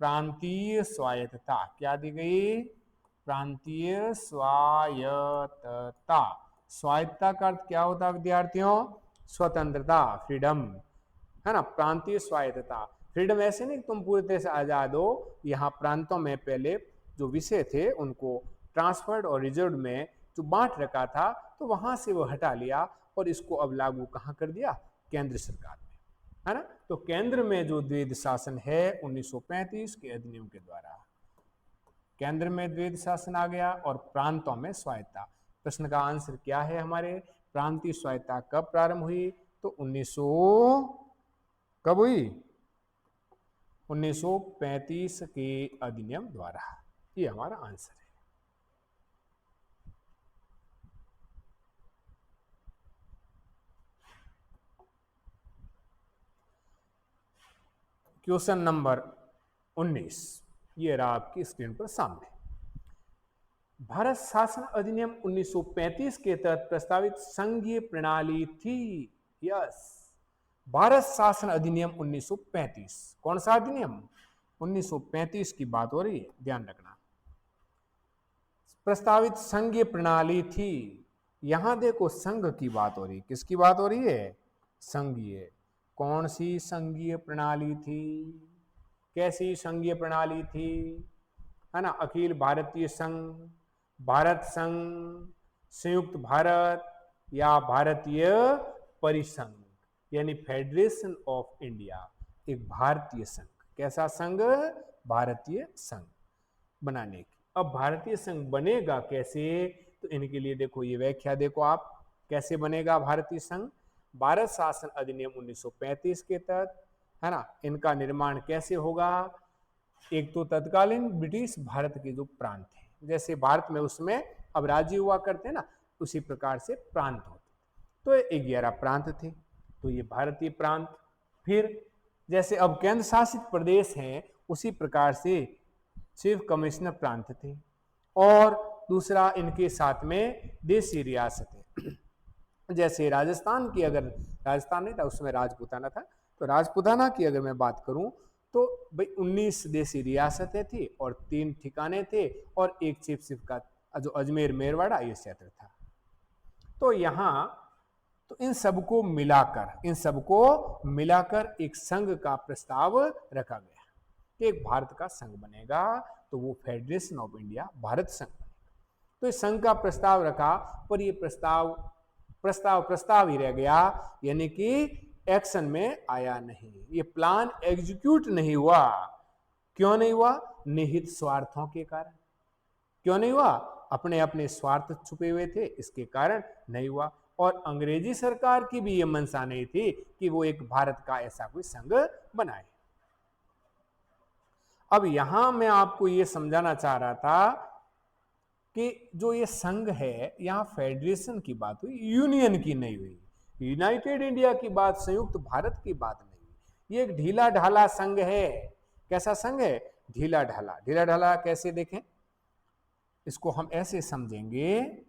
प्रांतीय स्वायत्तता। क्या दी गई? प्रांतीय स्वायत्तता। स्वायत्तता का अर्थ क्या होता है विद्यार्थियों? स्वतंत्रता, फ्रीडम, है ना। प्रांतीय स्वायत्तता, फ्रीडम ऐसे नहीं तुम पूरी तरह से आजाद हो। यहाँ प्रांतों में पहले जो विषय थे उनको ट्रांसफर्ड और रिजर्व में जो बांट रखा था, तो वहां से वो हटा लिया और इसको अब लागू कहाँ कर दिया? केंद्र सरकार में, है ना। तो केंद्र में जो द्वैध शासन है 1935 के अधिनियम के द्वारा केंद्र में द्वैध शासन आ गया और प्रांतों में स्वायत्तता। प्रश्न का आंसर क्या है हमारे? प्रांतीय स्वायत्तता कब प्रारंभ हुई? तो 1900 कब हुई? 1935 के अधिनियम द्वारा। ये हमारा आंसर है। क्वेश्चन नंबर 19 ये रहा आपकी स्क्रीन पर सामने। भारत शासन अधिनियम 1935 के तहत प्रस्तावित संघीय प्रणाली थी। यस, भारत शासन अधिनियम 1935, कौन सा अधिनियम? 1935 की बात हो रही है, ध्यान रखना। प्रस्तावित संघीय प्रणाली थी। यहां देखो संघ की बात हो रही, किसकी बात हो रही है? संघीय। कौन सी संघीय प्रणाली थी? कैसी संघीय प्रणाली थी? है ना, अखिल भारतीय संघ, भारत संघ, संयुक्त भारत या भारतीय परिसंघ, यानी फेडरेशन ऑफ इंडिया, एक भारतीय संघ। कैसा संघ? भारतीय संघ बनाने की। अब भारतीय संघ बनेगा कैसे? तो इनके लिए देखो ये व्याख्या देखो आप, कैसे बनेगा भारतीय संघ? भारत शासन अधिनियम 1935 के तहत, है ना। इनका निर्माण कैसे होगा? एक तो तत्कालीन ब्रिटिश भारत के जो प्रांत थे, जैसे भारत में उसमें अब राज्य हुआ करते हैं ना, उसी प्रकार से प्रांत होते, तो 11 प्रांत थे, तो ये भारतीय प्रांत। फिर जैसे अब केंद्र शासित प्रदेश हैं, उसी प्रकार से चीफ कमिश्नर प्रांत थे, और दूसरा इनके साथ में देशी रियासतें, जैसे राजस्थान की, अगर राजस्थान नहीं था उसमें राजपूताना था, तो राजपूताना की अगर मैं बात करूं तो भाई 19 देशी रियासतें थी और 3 ठिकाने थे, और एक चिफ का जो अजमेर मेरवाड़ा ये क्षेत्र था। तो यहाँ तो इन सबको मिलाकर एक संघ का प्रस्ताव रखा गया कि एक भारत का संघ बनेगा, तो वो फेडरेशन ऑफ इंडिया भारत संघ बनेगा। तो इस संघ का प्रस्ताव रखा, पर ये प्रस्ताव ही रह गया, यानी कि एक्शन में आया नहीं, ये प्लान एग्जीक्यूट नहीं हुआ। क्यों नहीं हुआ? निहित स्वार्थों के कारण। क्यों नहीं हुआ? अपने अपने स्वार्थ छुपे हुए थे, इसके कारण नहीं हुआ। और अंग्रेजी सरकार की भी ये मंशा नहीं थी कि वो एक भारत का ऐसा कोई संघ बनाए। अब यहां मैं आपको ये समझाना चाह रहा था कि जो ये संघ है, यहां फेडरेशन की बात हुई, यूनियन की नहीं हुई, यूनाइटेड इंडिया की बात, संयुक्त भारत की बात नहीं हुई। ये एक ढीला ढाला संघ है। कैसा संघ है? ढीला ढाला। ढीला ढाला कैसे देखें? इसको हम ऐसे समझेंगे,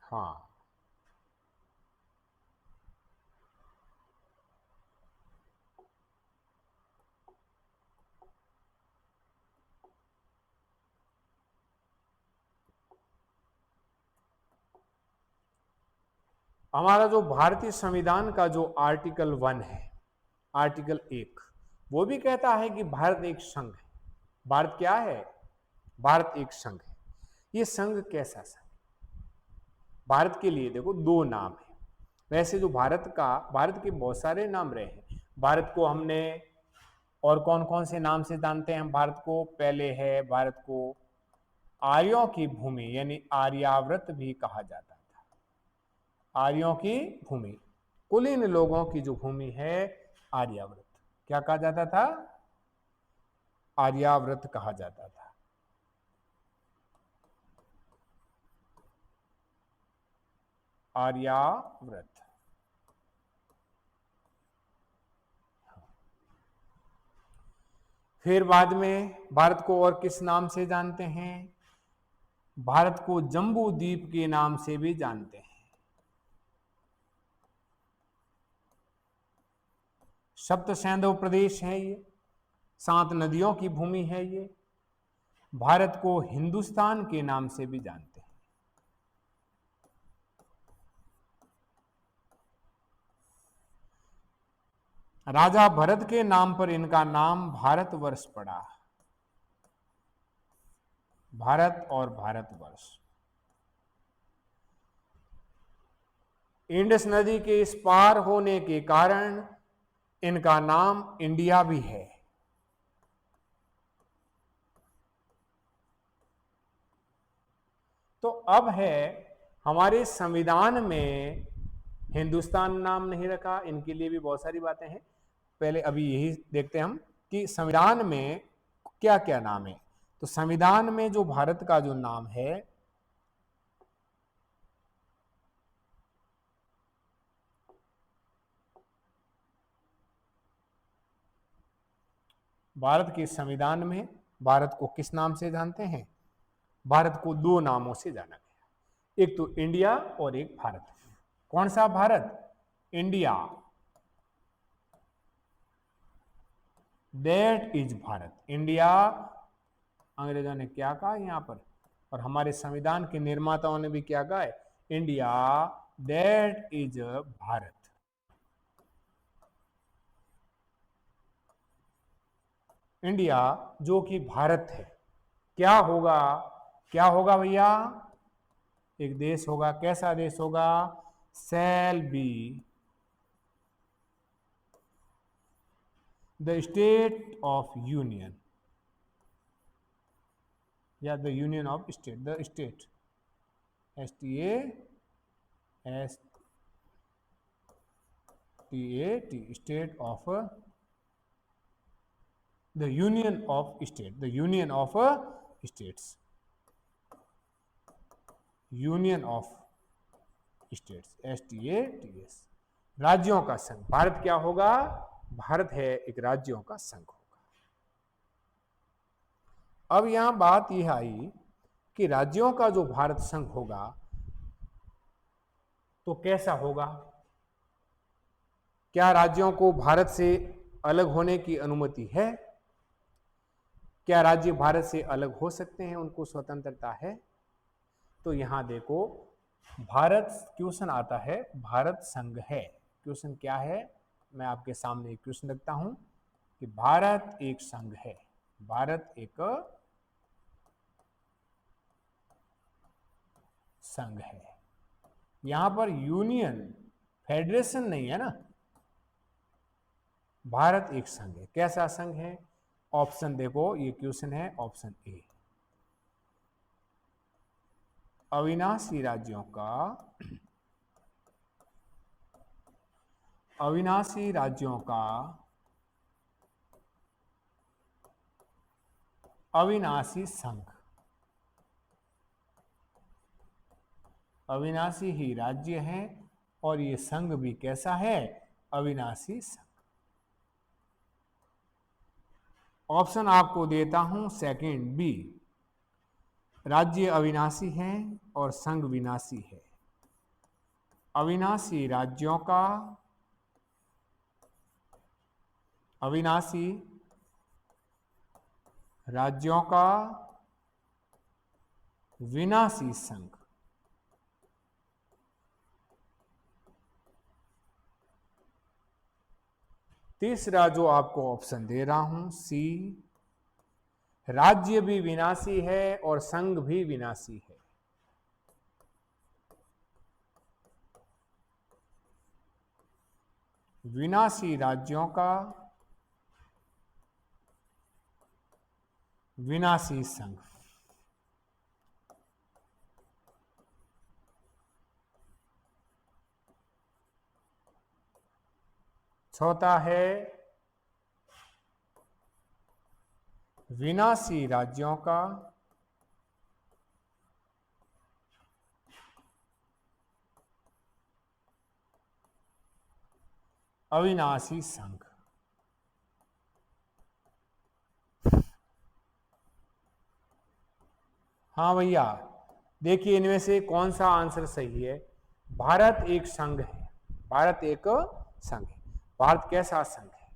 हाँ, हमारा जो भारतीय संविधान का जो आर्टिकल 1 है, आर्टिकल 1, वो भी कहता है कि भारत एक संघ है। भारत क्या है? भारत एक संघ है। ये संघ कैसा संघ? भारत के लिए देखो 2 नाम है। वैसे जो भारत के बहुत सारे नाम रहे हैं। भारत को हमने और कौन कौन से नाम से जानते हैं? भारत को पहले है, भारत को आर्यों की भूमि यानी आर्यावर्त भी कहा जाता था। आर्यों की भूमि, कुलीन लोगों की जो भूमि है, आर्यावर्त, क्या कहा जाता था? आर्यावर्त कहा जाता था। आर्यावर्त। फिर बाद में भारत को और किस नाम से जानते हैं? भारत को जम्बू द्वीप के नाम से भी जानते हैं। सप्त सैंधव प्रदेश है ये, 7 नदियों की भूमि है ये। भारत को हिंदुस्तान के नाम से भी जानते हैं। राजा भरत के नाम पर इनका नाम भारतवर्ष पड़ा। भारत और भारतवर्ष। इंडस नदी के इस पार होने के कारण इनका नाम इंडिया भी है। तो अब है हमारे संविधान में हिंदुस्तान नाम नहीं रखा, इनके लिए भी बहुत सारी बातें हैं। पहले अभी यही देखते हैं हम कि संविधान में क्या क्या नाम है। तो संविधान में जो भारत का जो नाम है, भारत के संविधान में भारत को किस नाम से जानते हैं? भारत को 2 नामों से जाना गया, एक तो इंडिया और एक भारत। कौन सा Bharat? India, that is Bharat. India, अंग्रेजों ने क्या कहा यहां पर? और हमारे संविधान के निर्माताओं ने भी क्या कहा है, India that is Bharat. India जो कि भारत है, क्या होगा, क्या होगा भैया, एक देश होगा। कैसा देश होगा, shall be the state of union या the union of state, the state, STAT, state of, the union of state, the union of states, union of states, STATS, राज्यों का संघ। भारत क्या होगा, भारत है एक राज्यों का संघ होगा। अब यहां बात यह आई कि राज्यों का जो भारत संघ होगा तो कैसा होगा, क्या राज्यों को भारत से अलग होने की अनुमति है, क्या राज्य भारत से अलग हो सकते हैं, उनको स्वतंत्रता है। तो यहां देखो भारत, क्वेश्चन आता है भारत संघ है, क्वेश्चन क्या है, मैं आपके सामने एक क्वेश्चन रखता हूं कि भारत एक संघ है, भारत एक संघ है। यहां पर यूनियन, फेडरेशन नहीं है ना, भारत एक संघ है। कैसा संघ है, ऑप्शन देखो, ये क्वेश्चन है ऑप्शन ए, अविनाशी राज्यों का, अविनाशी राज्यों का अविनाशी संघ, अविनाशी ही राज्य है और ये संघ भी कैसा है, अविनाशी संघ। ऑप्शन आपको देता हूं सेकंड बी, राज्य अविनाशी है और संघ विनाशी है। अविनाशी राज्यों का, अविनाशी राज्यों का विनाशी संघ। तीसरा जो आपको ऑप्शन दे रहा हूं सी, राज्य भी विनाशी है और संघ भी विनाशी है। विनाशी राज्यों का विनाशी संघ। चौथा है विनाशी राज्यों का अविनाशी संघ। हाँ भैया, देखिए इनमें से कौन सा आंसर सही है। भारत एक संघ है, भारत एक संघ है। भारत कैसा संघ है,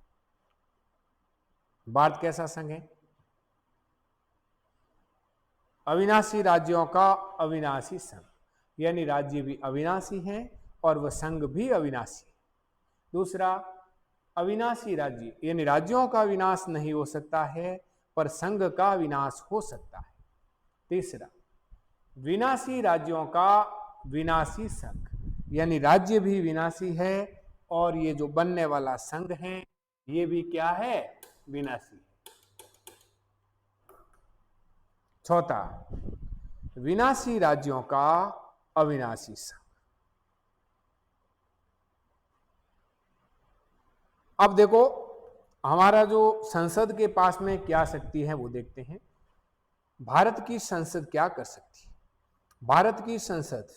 भारत कैसा संघ है, अविनाशी राज्यों का अविनाशी संघ, यानी राज्य भी अविनाशी हैं और वह संघ भी अविनाशी है। दूसरा, अविनाशी राज्य, यानी राज्यों का विनाश नहीं हो सकता है पर संघ का विनाश हो सकता है। तीसरा, विनाशी राज्यों का विनाशी संघ, यानी राज्य भी विनाशी है और ये जो बनने वाला संघ है ये भी क्या है, विनाशी। चौथा, विनाशी राज्यों का अविनाशी संघ। अब देखो हमारा जो संसद के पास में क्या शक्ति है वो देखते हैं। भारत की संसद क्या कर सकती है, भारत की संसद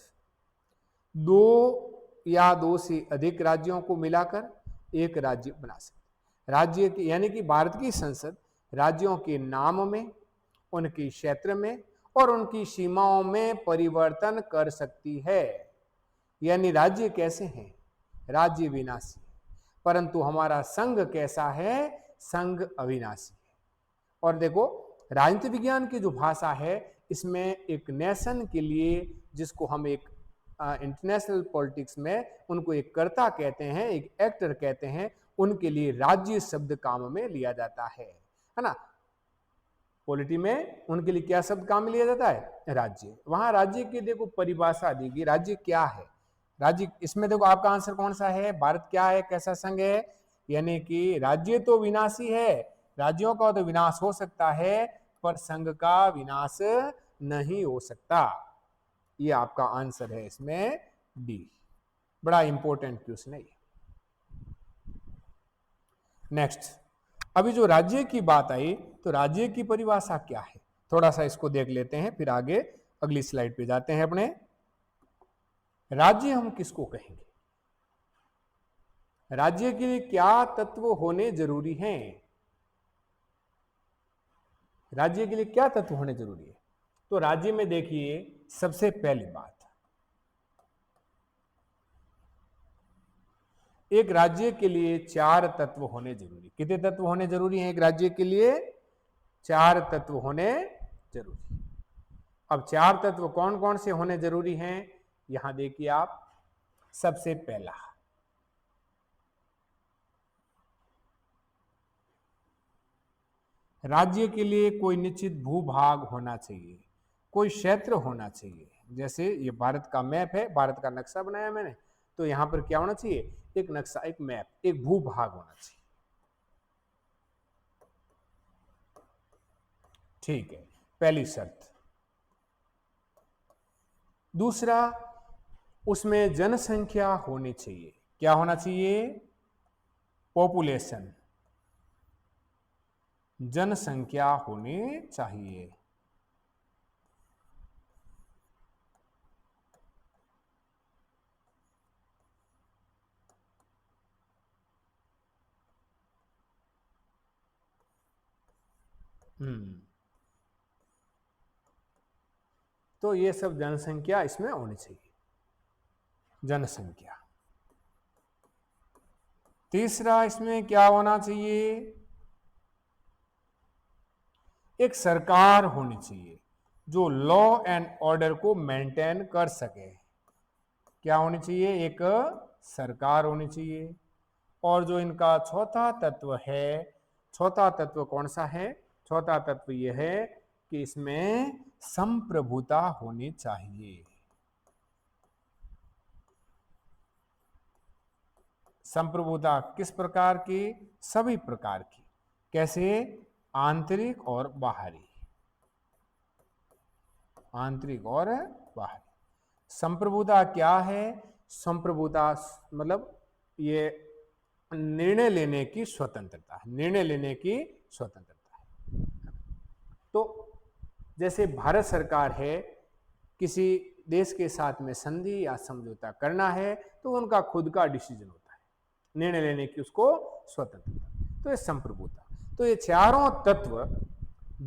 दो या दो से अधिक राज्यों को मिलाकर एक राज्य बना सकती है। राज्य की, यानी कि भारत की संसद राज्यों के नाम में, उनके क्षेत्र में और उनकी सीमाओं में परिवर्तन कर सकती है। यानी राज्य कैसे हैं, राज्य विनाशी है, परंतु हमारा संघ कैसा है, संघ अविनाशी है। और देखो राजनीति विज्ञान की जो भाषा है इसमें एक नेशन के लिए, जिसको हम एक इंटरनेशनल पॉलिटिक्स में उनको एक कर्ता कहते हैं, एक एक्टर कहते हैं, उनके लिए राज्य शब्द काम में लिया जाता है ना। पॉलिटी में उनके लिए क्या शब्द काम में लिया जाता है? राज्य। वहां राज्य की देखो परिभाषा दी गई, राज्य क्या है? राज्य, इसमें देखो आपका आंसर कौन सा है? भारत क्या है, कैसा संघ है? यानी कि राज्य तो विनाशी है, राज्यों का तो विनाश हो सकता है, पर संघ का विनाश नहीं हो सकता। ये आपका आंसर है इसमें डी। बड़ा इंपॉर्टेंट क्वेश्चन है। नेक्स्ट, अभी जो राज्य की बात आई, तो राज्य की परिभाषा क्या है? थोड़ा सा इसको देख लेते हैं, फिर आगे अगली स्लाइड पे जाते हैं अपने। राज्य हम किसको कहेंगे? राज्य के लिए क्या तत्व होने जरूरी हैं? राज्य के लिए क्या तत्व होने जरूरी है? तो राज्य में देखिए, सबसे पहली बात, एक राज्य के लिए 4 तत्व होने जरूरी। कितने तत्व होने जरूरी हैं एक राज्य के लिए? 4 तत्व होने जरूरी। अब 4 तत्व कौन कौन से होने जरूरी हैं? यहां देखिए आप, सबसे पहला, राज्य के लिए कोई निश्चित भूभाग होना चाहिए, कोई क्षेत्र होना चाहिए। जैसे ये भारत का मैप है, भारत का नक्शा बनाया मैंने, तो यहां पर क्या होना चाहिए? एक नक्शा, एक मैप, एक भूभाग होना चाहिए। ठीक है, पहली शर्त। दूसरा, उसमें जनसंख्या होनी चाहिए। क्या होना चाहिए? पॉपुलेशन, जनसंख्या होनी चाहिए। तो ये सब जनसंख्या इसमें होनी चाहिए, जनसंख्या। तीसरा, इसमें क्या होना चाहिए? एक सरकार होनी चाहिए जो लॉ एंड ऑर्डर को मेंटेन कर सके। क्या होनी चाहिए? एक सरकार होनी चाहिए। और जो इनका चौथा तत्व है, चौथा तत्व कौन सा है? चौथा तत्व यह है कि इसमें संप्रभुता होनी चाहिए। संप्रभुता किस प्रकार की? सभी प्रकार की। कैसे? आंतरिक और बाहरी, आंतरिक और बाहरी। संप्रभुता क्या है? संप्रभुता मतलब ये निर्णय लेने की स्वतंत्रता है, निर्णय लेने की स्वतंत्रता है। तो जैसे भारत सरकार है, किसी देश के साथ में संधि या समझौता करना है, तो उनका खुद का डिसीजन होता है, निर्णय लेने की उसको स्वतंत्रता। तो ये संप्रभुता। तो ये चारों तत्व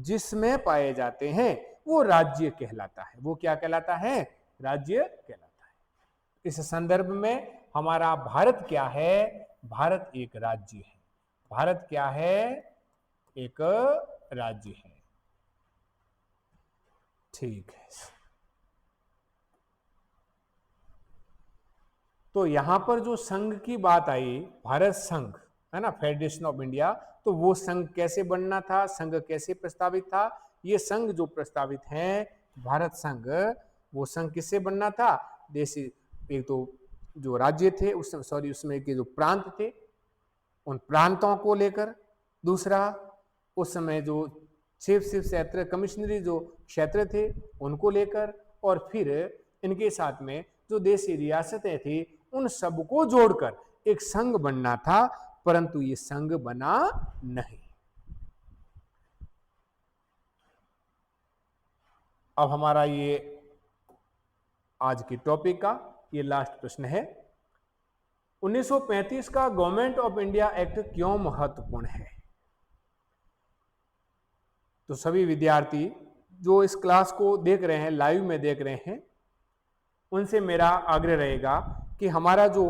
जिसमें पाए जाते हैं वो राज्य कहलाता है। वो क्या कहलाता है? राज्य कहलाता है। इस संदर्भ में हमारा भारत क्या है? भारत एक राज्य है। भारत क्या है? एक राज्य है। ठीक है, तो यहां पर जो संघ की बात आई, भारत संघ है ना, फेडरेशन ऑफ इंडिया, तो वो संघ कैसे बनना था, संघ कैसे प्रस्तावित था? ये संघ जो प्रस्तावित है, भारत संघ, वो संघ किससे बनना था? देशी, एक तो जो राज्य थे उसमें के जो प्रांत थे, उन प्रांतों को लेकर। दूसरा, उस समय जो चीफ क्षेत्र कमिश्नरी जो क्षेत्र थे उनको लेकर, और फिर इनके साथ में जो देशी रियासतें थी उन सबको जोड़कर एक संघ बनना था, परंतु ये संघ बना नहीं। अब हमारा ये आज की टॉपिक का ये लास्ट प्रश्न है, 1935 का गवर्नमेंट ऑफ इंडिया एक्ट क्यों महत्वपूर्ण है? तो सभी विद्यार्थी जो इस क्लास को देख रहे हैं, लाइव में देख रहे हैं, उनसे मेरा आग्रह रहेगा कि हमारा जो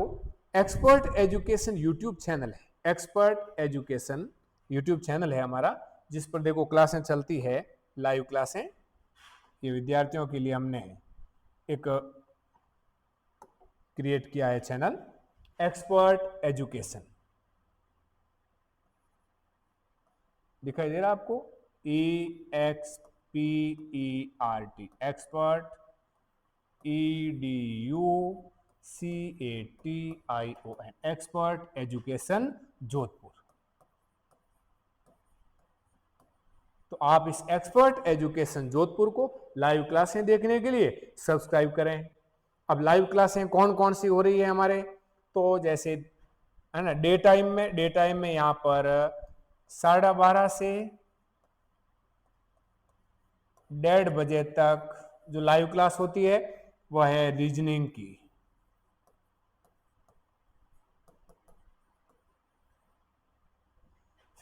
एक्सपर्ट एजुकेशन यूट्यूब चैनल है, एक्सपर्ट एजुकेशन यूट्यूब चैनल है हमारा, जिस पर देखो क्लासें चलती है, लाइव क्लासें, ये विद्यार्थियों के लिए हमने एक क्रिएट किया है चैनल एक्सपर्ट एजुकेशन। दिखाई दे रहा आपको? EXPERT, expert, EDUCATION, expert education Jodhpur. तो आप इस एक्सपर्ट एजुकेशन जोधपुर को लाइव क्लासें देखने के लिए सब्सक्राइब करें। अब लाइव क्लासें कौन कौन सी हो रही है हमारे, तो जैसे है ना, डे टाइम में यहाँ पर 12:30 से 1:30 बजे तक जो लाइव क्लास होती है वह है रीजनिंग की।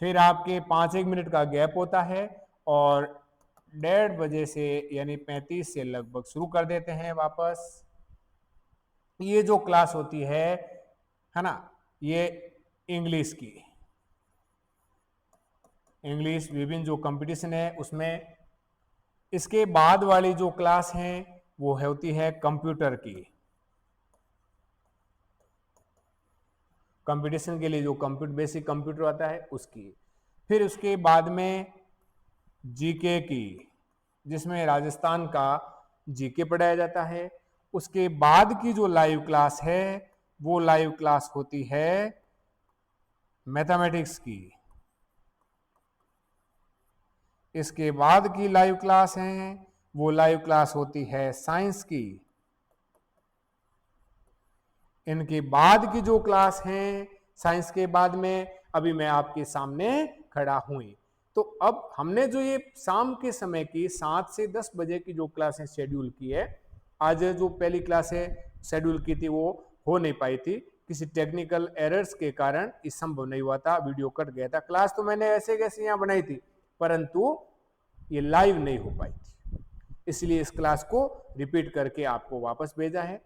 फिर आपके 5-1 मिनट का गैप होता है और 1:30 बजे से यानी 35 से लगभग शुरू कर देते हैं वापस। ये जो क्लास होती है ना, ये इंग्लिश की, इंग्लिश विभिन्न जो कंपटीशन है उसमें। इसके बाद वाली जो क्लास है वो होती है कंप्यूटर की, कंपटीशन के लिए जो बेसिक कंप्यूटर आता है उसकी। फिर उसके बाद में जीके की, जिसमें राजस्थान का जीके पढ़ाया जाता है। उसके बाद की जो लाइव क्लास है वो लाइव क्लास होती है मैथमेटिक्स की। इसके बाद की लाइव क्लास है वो लाइव क्लास होती है साइंस की। इनके बाद की जो क्लास है साइंस के बाद में, अभी मैं आपके सामने खड़ा हूं। तो अब हमने जो ये शाम के समय की 7 से 10 बजे की जो क्लासें शेड्यूल की है, आज जो पहली क्लासें शेड्यूल की थी वो हो नहीं पाई थी, किसी टेक्निकल एरर्स के कारण इस संभव नहीं हुआ था, वीडियो कट गया था। क्लास तो मैंने ऐसे कैसे यहाँ बनाई थी, परंतु ये लाइव नहीं हो पाई थी, इसलिए इस क्लास को रिपीट करके आपको वापस भेजा है।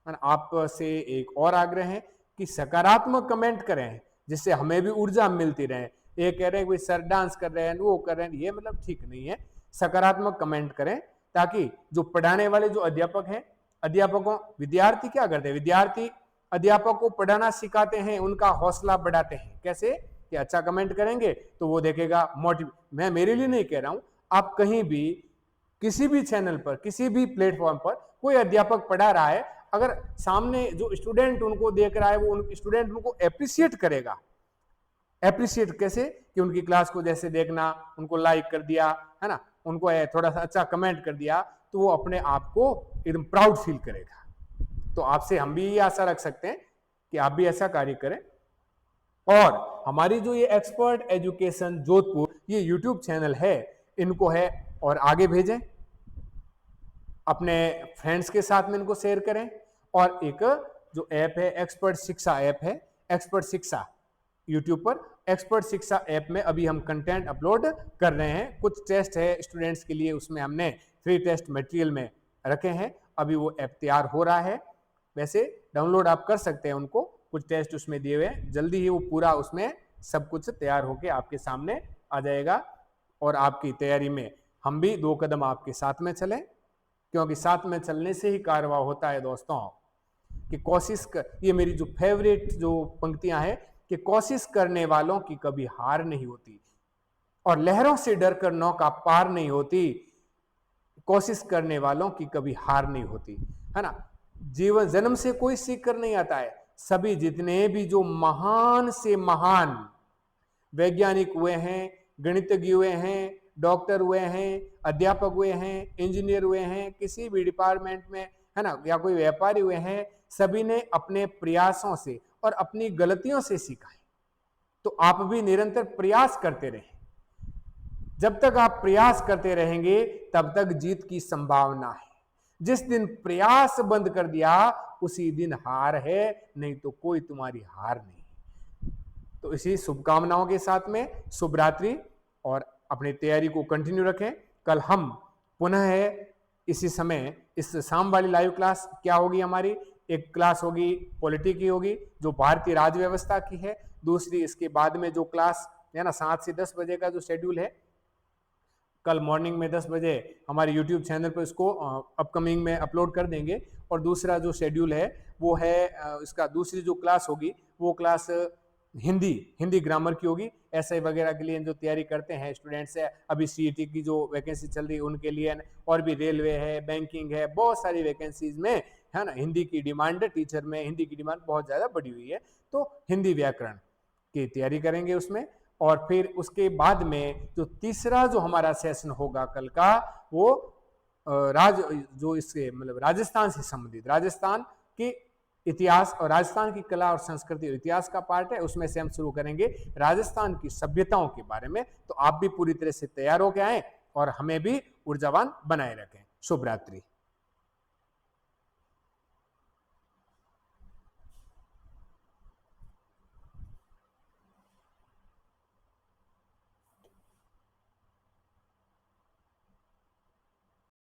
आपसे एक और आग्रह है कि सकारात्मक कमेंट करें, जिससे हमें भी ऊर्जा मिलती रहे। ये कह रहे हैं कोई सर डांस कर रहे हैं, वो कर रहे हैं, ये मतलब ठीक नहीं है। सकारात्मक कमेंट करें ताकि जो पढ़ाने वाले जो अध्यापक हैं, अध्यापकों, विद्यार्थी क्या करते हैं, विद्यार्थी अध्यापक को पढ़ाना सिखाते हैं, उनका हौसला बढ़ाते हैं। कैसे कि अच्छा कमेंट करेंगे तो वो देखेगा मोटिव। मैं मेरे लिए नहीं कह रहा हूं, आप कहीं भी किसी भी चैनल पर, किसी भी प्लेटफॉर्म पर कोई अध्यापक पढ़ा रहा है, अगर सामने जो स्टूडेंट उनको देख रहा है वो स्टूडेंट उनको अप्रिशिएट करेगा। अप्रिशिएट कैसे कि उनकी क्लास को जैसे देखना, उनको लाइक कर दिया है ना, उनको थोड़ा सा अच्छा कमेंट कर दिया, तो वो अपने आप को एकदम प्राउड फील करेगा। तो आपसे हम भी ये आशा रख सकते हैं कि आप भी ऐसा कार्य करें। और हमारी जो ये एक्सपर्ट एजुकेशन जोधपुर ये यूट्यूब चैनल है, इनको है और आगे भेजें, अपने फ्रेंड्स के साथ में इनको शेयर करें। और एक जो ऐप है एक्सपर्ट शिक्षा ऐप है, एक्सपर्ट शिक्षा यूट्यूब पर, एक्सपर्ट शिक्षा ऐप में अभी हम कंटेंट अपलोड कर रहे हैं। कुछ टेस्ट है स्टूडेंट्स के लिए, उसमें हमने फ्री टेस्ट मटेरियल में रखे हैं। अभी वो ऐप तैयार हो रहा है, वैसे डाउनलोड आप कर सकते हैं उनको, कुछ टेस्ट उसमें दिए हुए हैं। जल्दी ही वो पूरा उसमें सब कुछ तैयार होके आपके सामने आ जाएगा। और आपकी तैयारी में हम भी 2 कदम आपके साथ में चलें, क्योंकि साथ में चलने से ही कारवा होता है दोस्तों। कि कोशिश कर, ये मेरी जो फेवरेट जो पंक्तियां हैं कि कोशिश करने वालों की कभी हार नहीं होती और लहरों से डरकर नौका पार नहीं होती। कोशिश करने वालों की कभी हार नहीं होती, है ना। जीवन जन्म से कोई सीख कर नहीं आता है। सभी जितने भी जो महान से महान वैज्ञानिक हुए हैं, गणितज्ञ हुए हैं, डॉक्टर हुए हैं, अध्यापक हुए हैं, इंजीनियर हुए हैं, किसी भी डिपार्टमेंट में, है ना, या कोई व्यापारी हुए हैं, सभी ने अपने प्रयासों से और अपनी गलतियों से सीखा है। तो आप भी निरंतर प्रयास करते रहें। जब तक आप प्रयास करते रहेंगे तब तक जीत की संभावना है। जिस दिन प्रयास बंद कर दिया उसी दिन हार है, नहीं तो कोई तुम्हारी हार नहीं। तो इसी शुभकामनाओं के साथ में शुभ रात्रि, और अपनी तैयारी को कंटिन्यू रखें। कल हम पुनः है इसी समय, इस शाम वाली लाइव क्लास क्या होगी हमारी, एक क्लास होगी पॉलिटी की होगी जो भारतीय राज्य व्यवस्था की है। दूसरी इसके बाद में जो क्लास है ना 7 से 10 बजे का जो शेड्यूल है कल मॉर्निंग में 10 बजे हमारे यूट्यूब चैनल पर इसको अपकमिंग में अपलोड कर देंगे। और दूसरा जो शेड्यूल है वो है इसका दूसरी जो क्लास होगी वो क्लास हिंदी ग्रामर की होगी। एसआई वगैरह के लिए जो तैयारी करते हैं स्टूडेंट्स है, अभी सीईटी की जो वैकेंसी चल रही है उनके लिए, और भी रेलवे है, बैंकिंग है, बहुत सारी वैकेंसीज में है ना हिंदी की डिमांड, टीचर में हिंदी की डिमांड बहुत ज़्यादा बढ़ी हुई है। तो हिंदी व्याकरण की तैयारी करेंगे उसमें। और फिर उसके बाद में जो तीसरा जो हमारा सेशन होगा कल का, वो जो इससे मतलब राजस्थान से संबंधित, राजस्थान के इतिहास और राजस्थान की कला और संस्कृति और इतिहास का पार्ट है। उसमें से हम शुरू करेंगे राजस्थान की सभ्यताओं के बारे में। तो आप भी पूरी तरह से तैयार होकर आए और हमें भी ऊर्जावान बनाए रखें। शुभ रात्रि।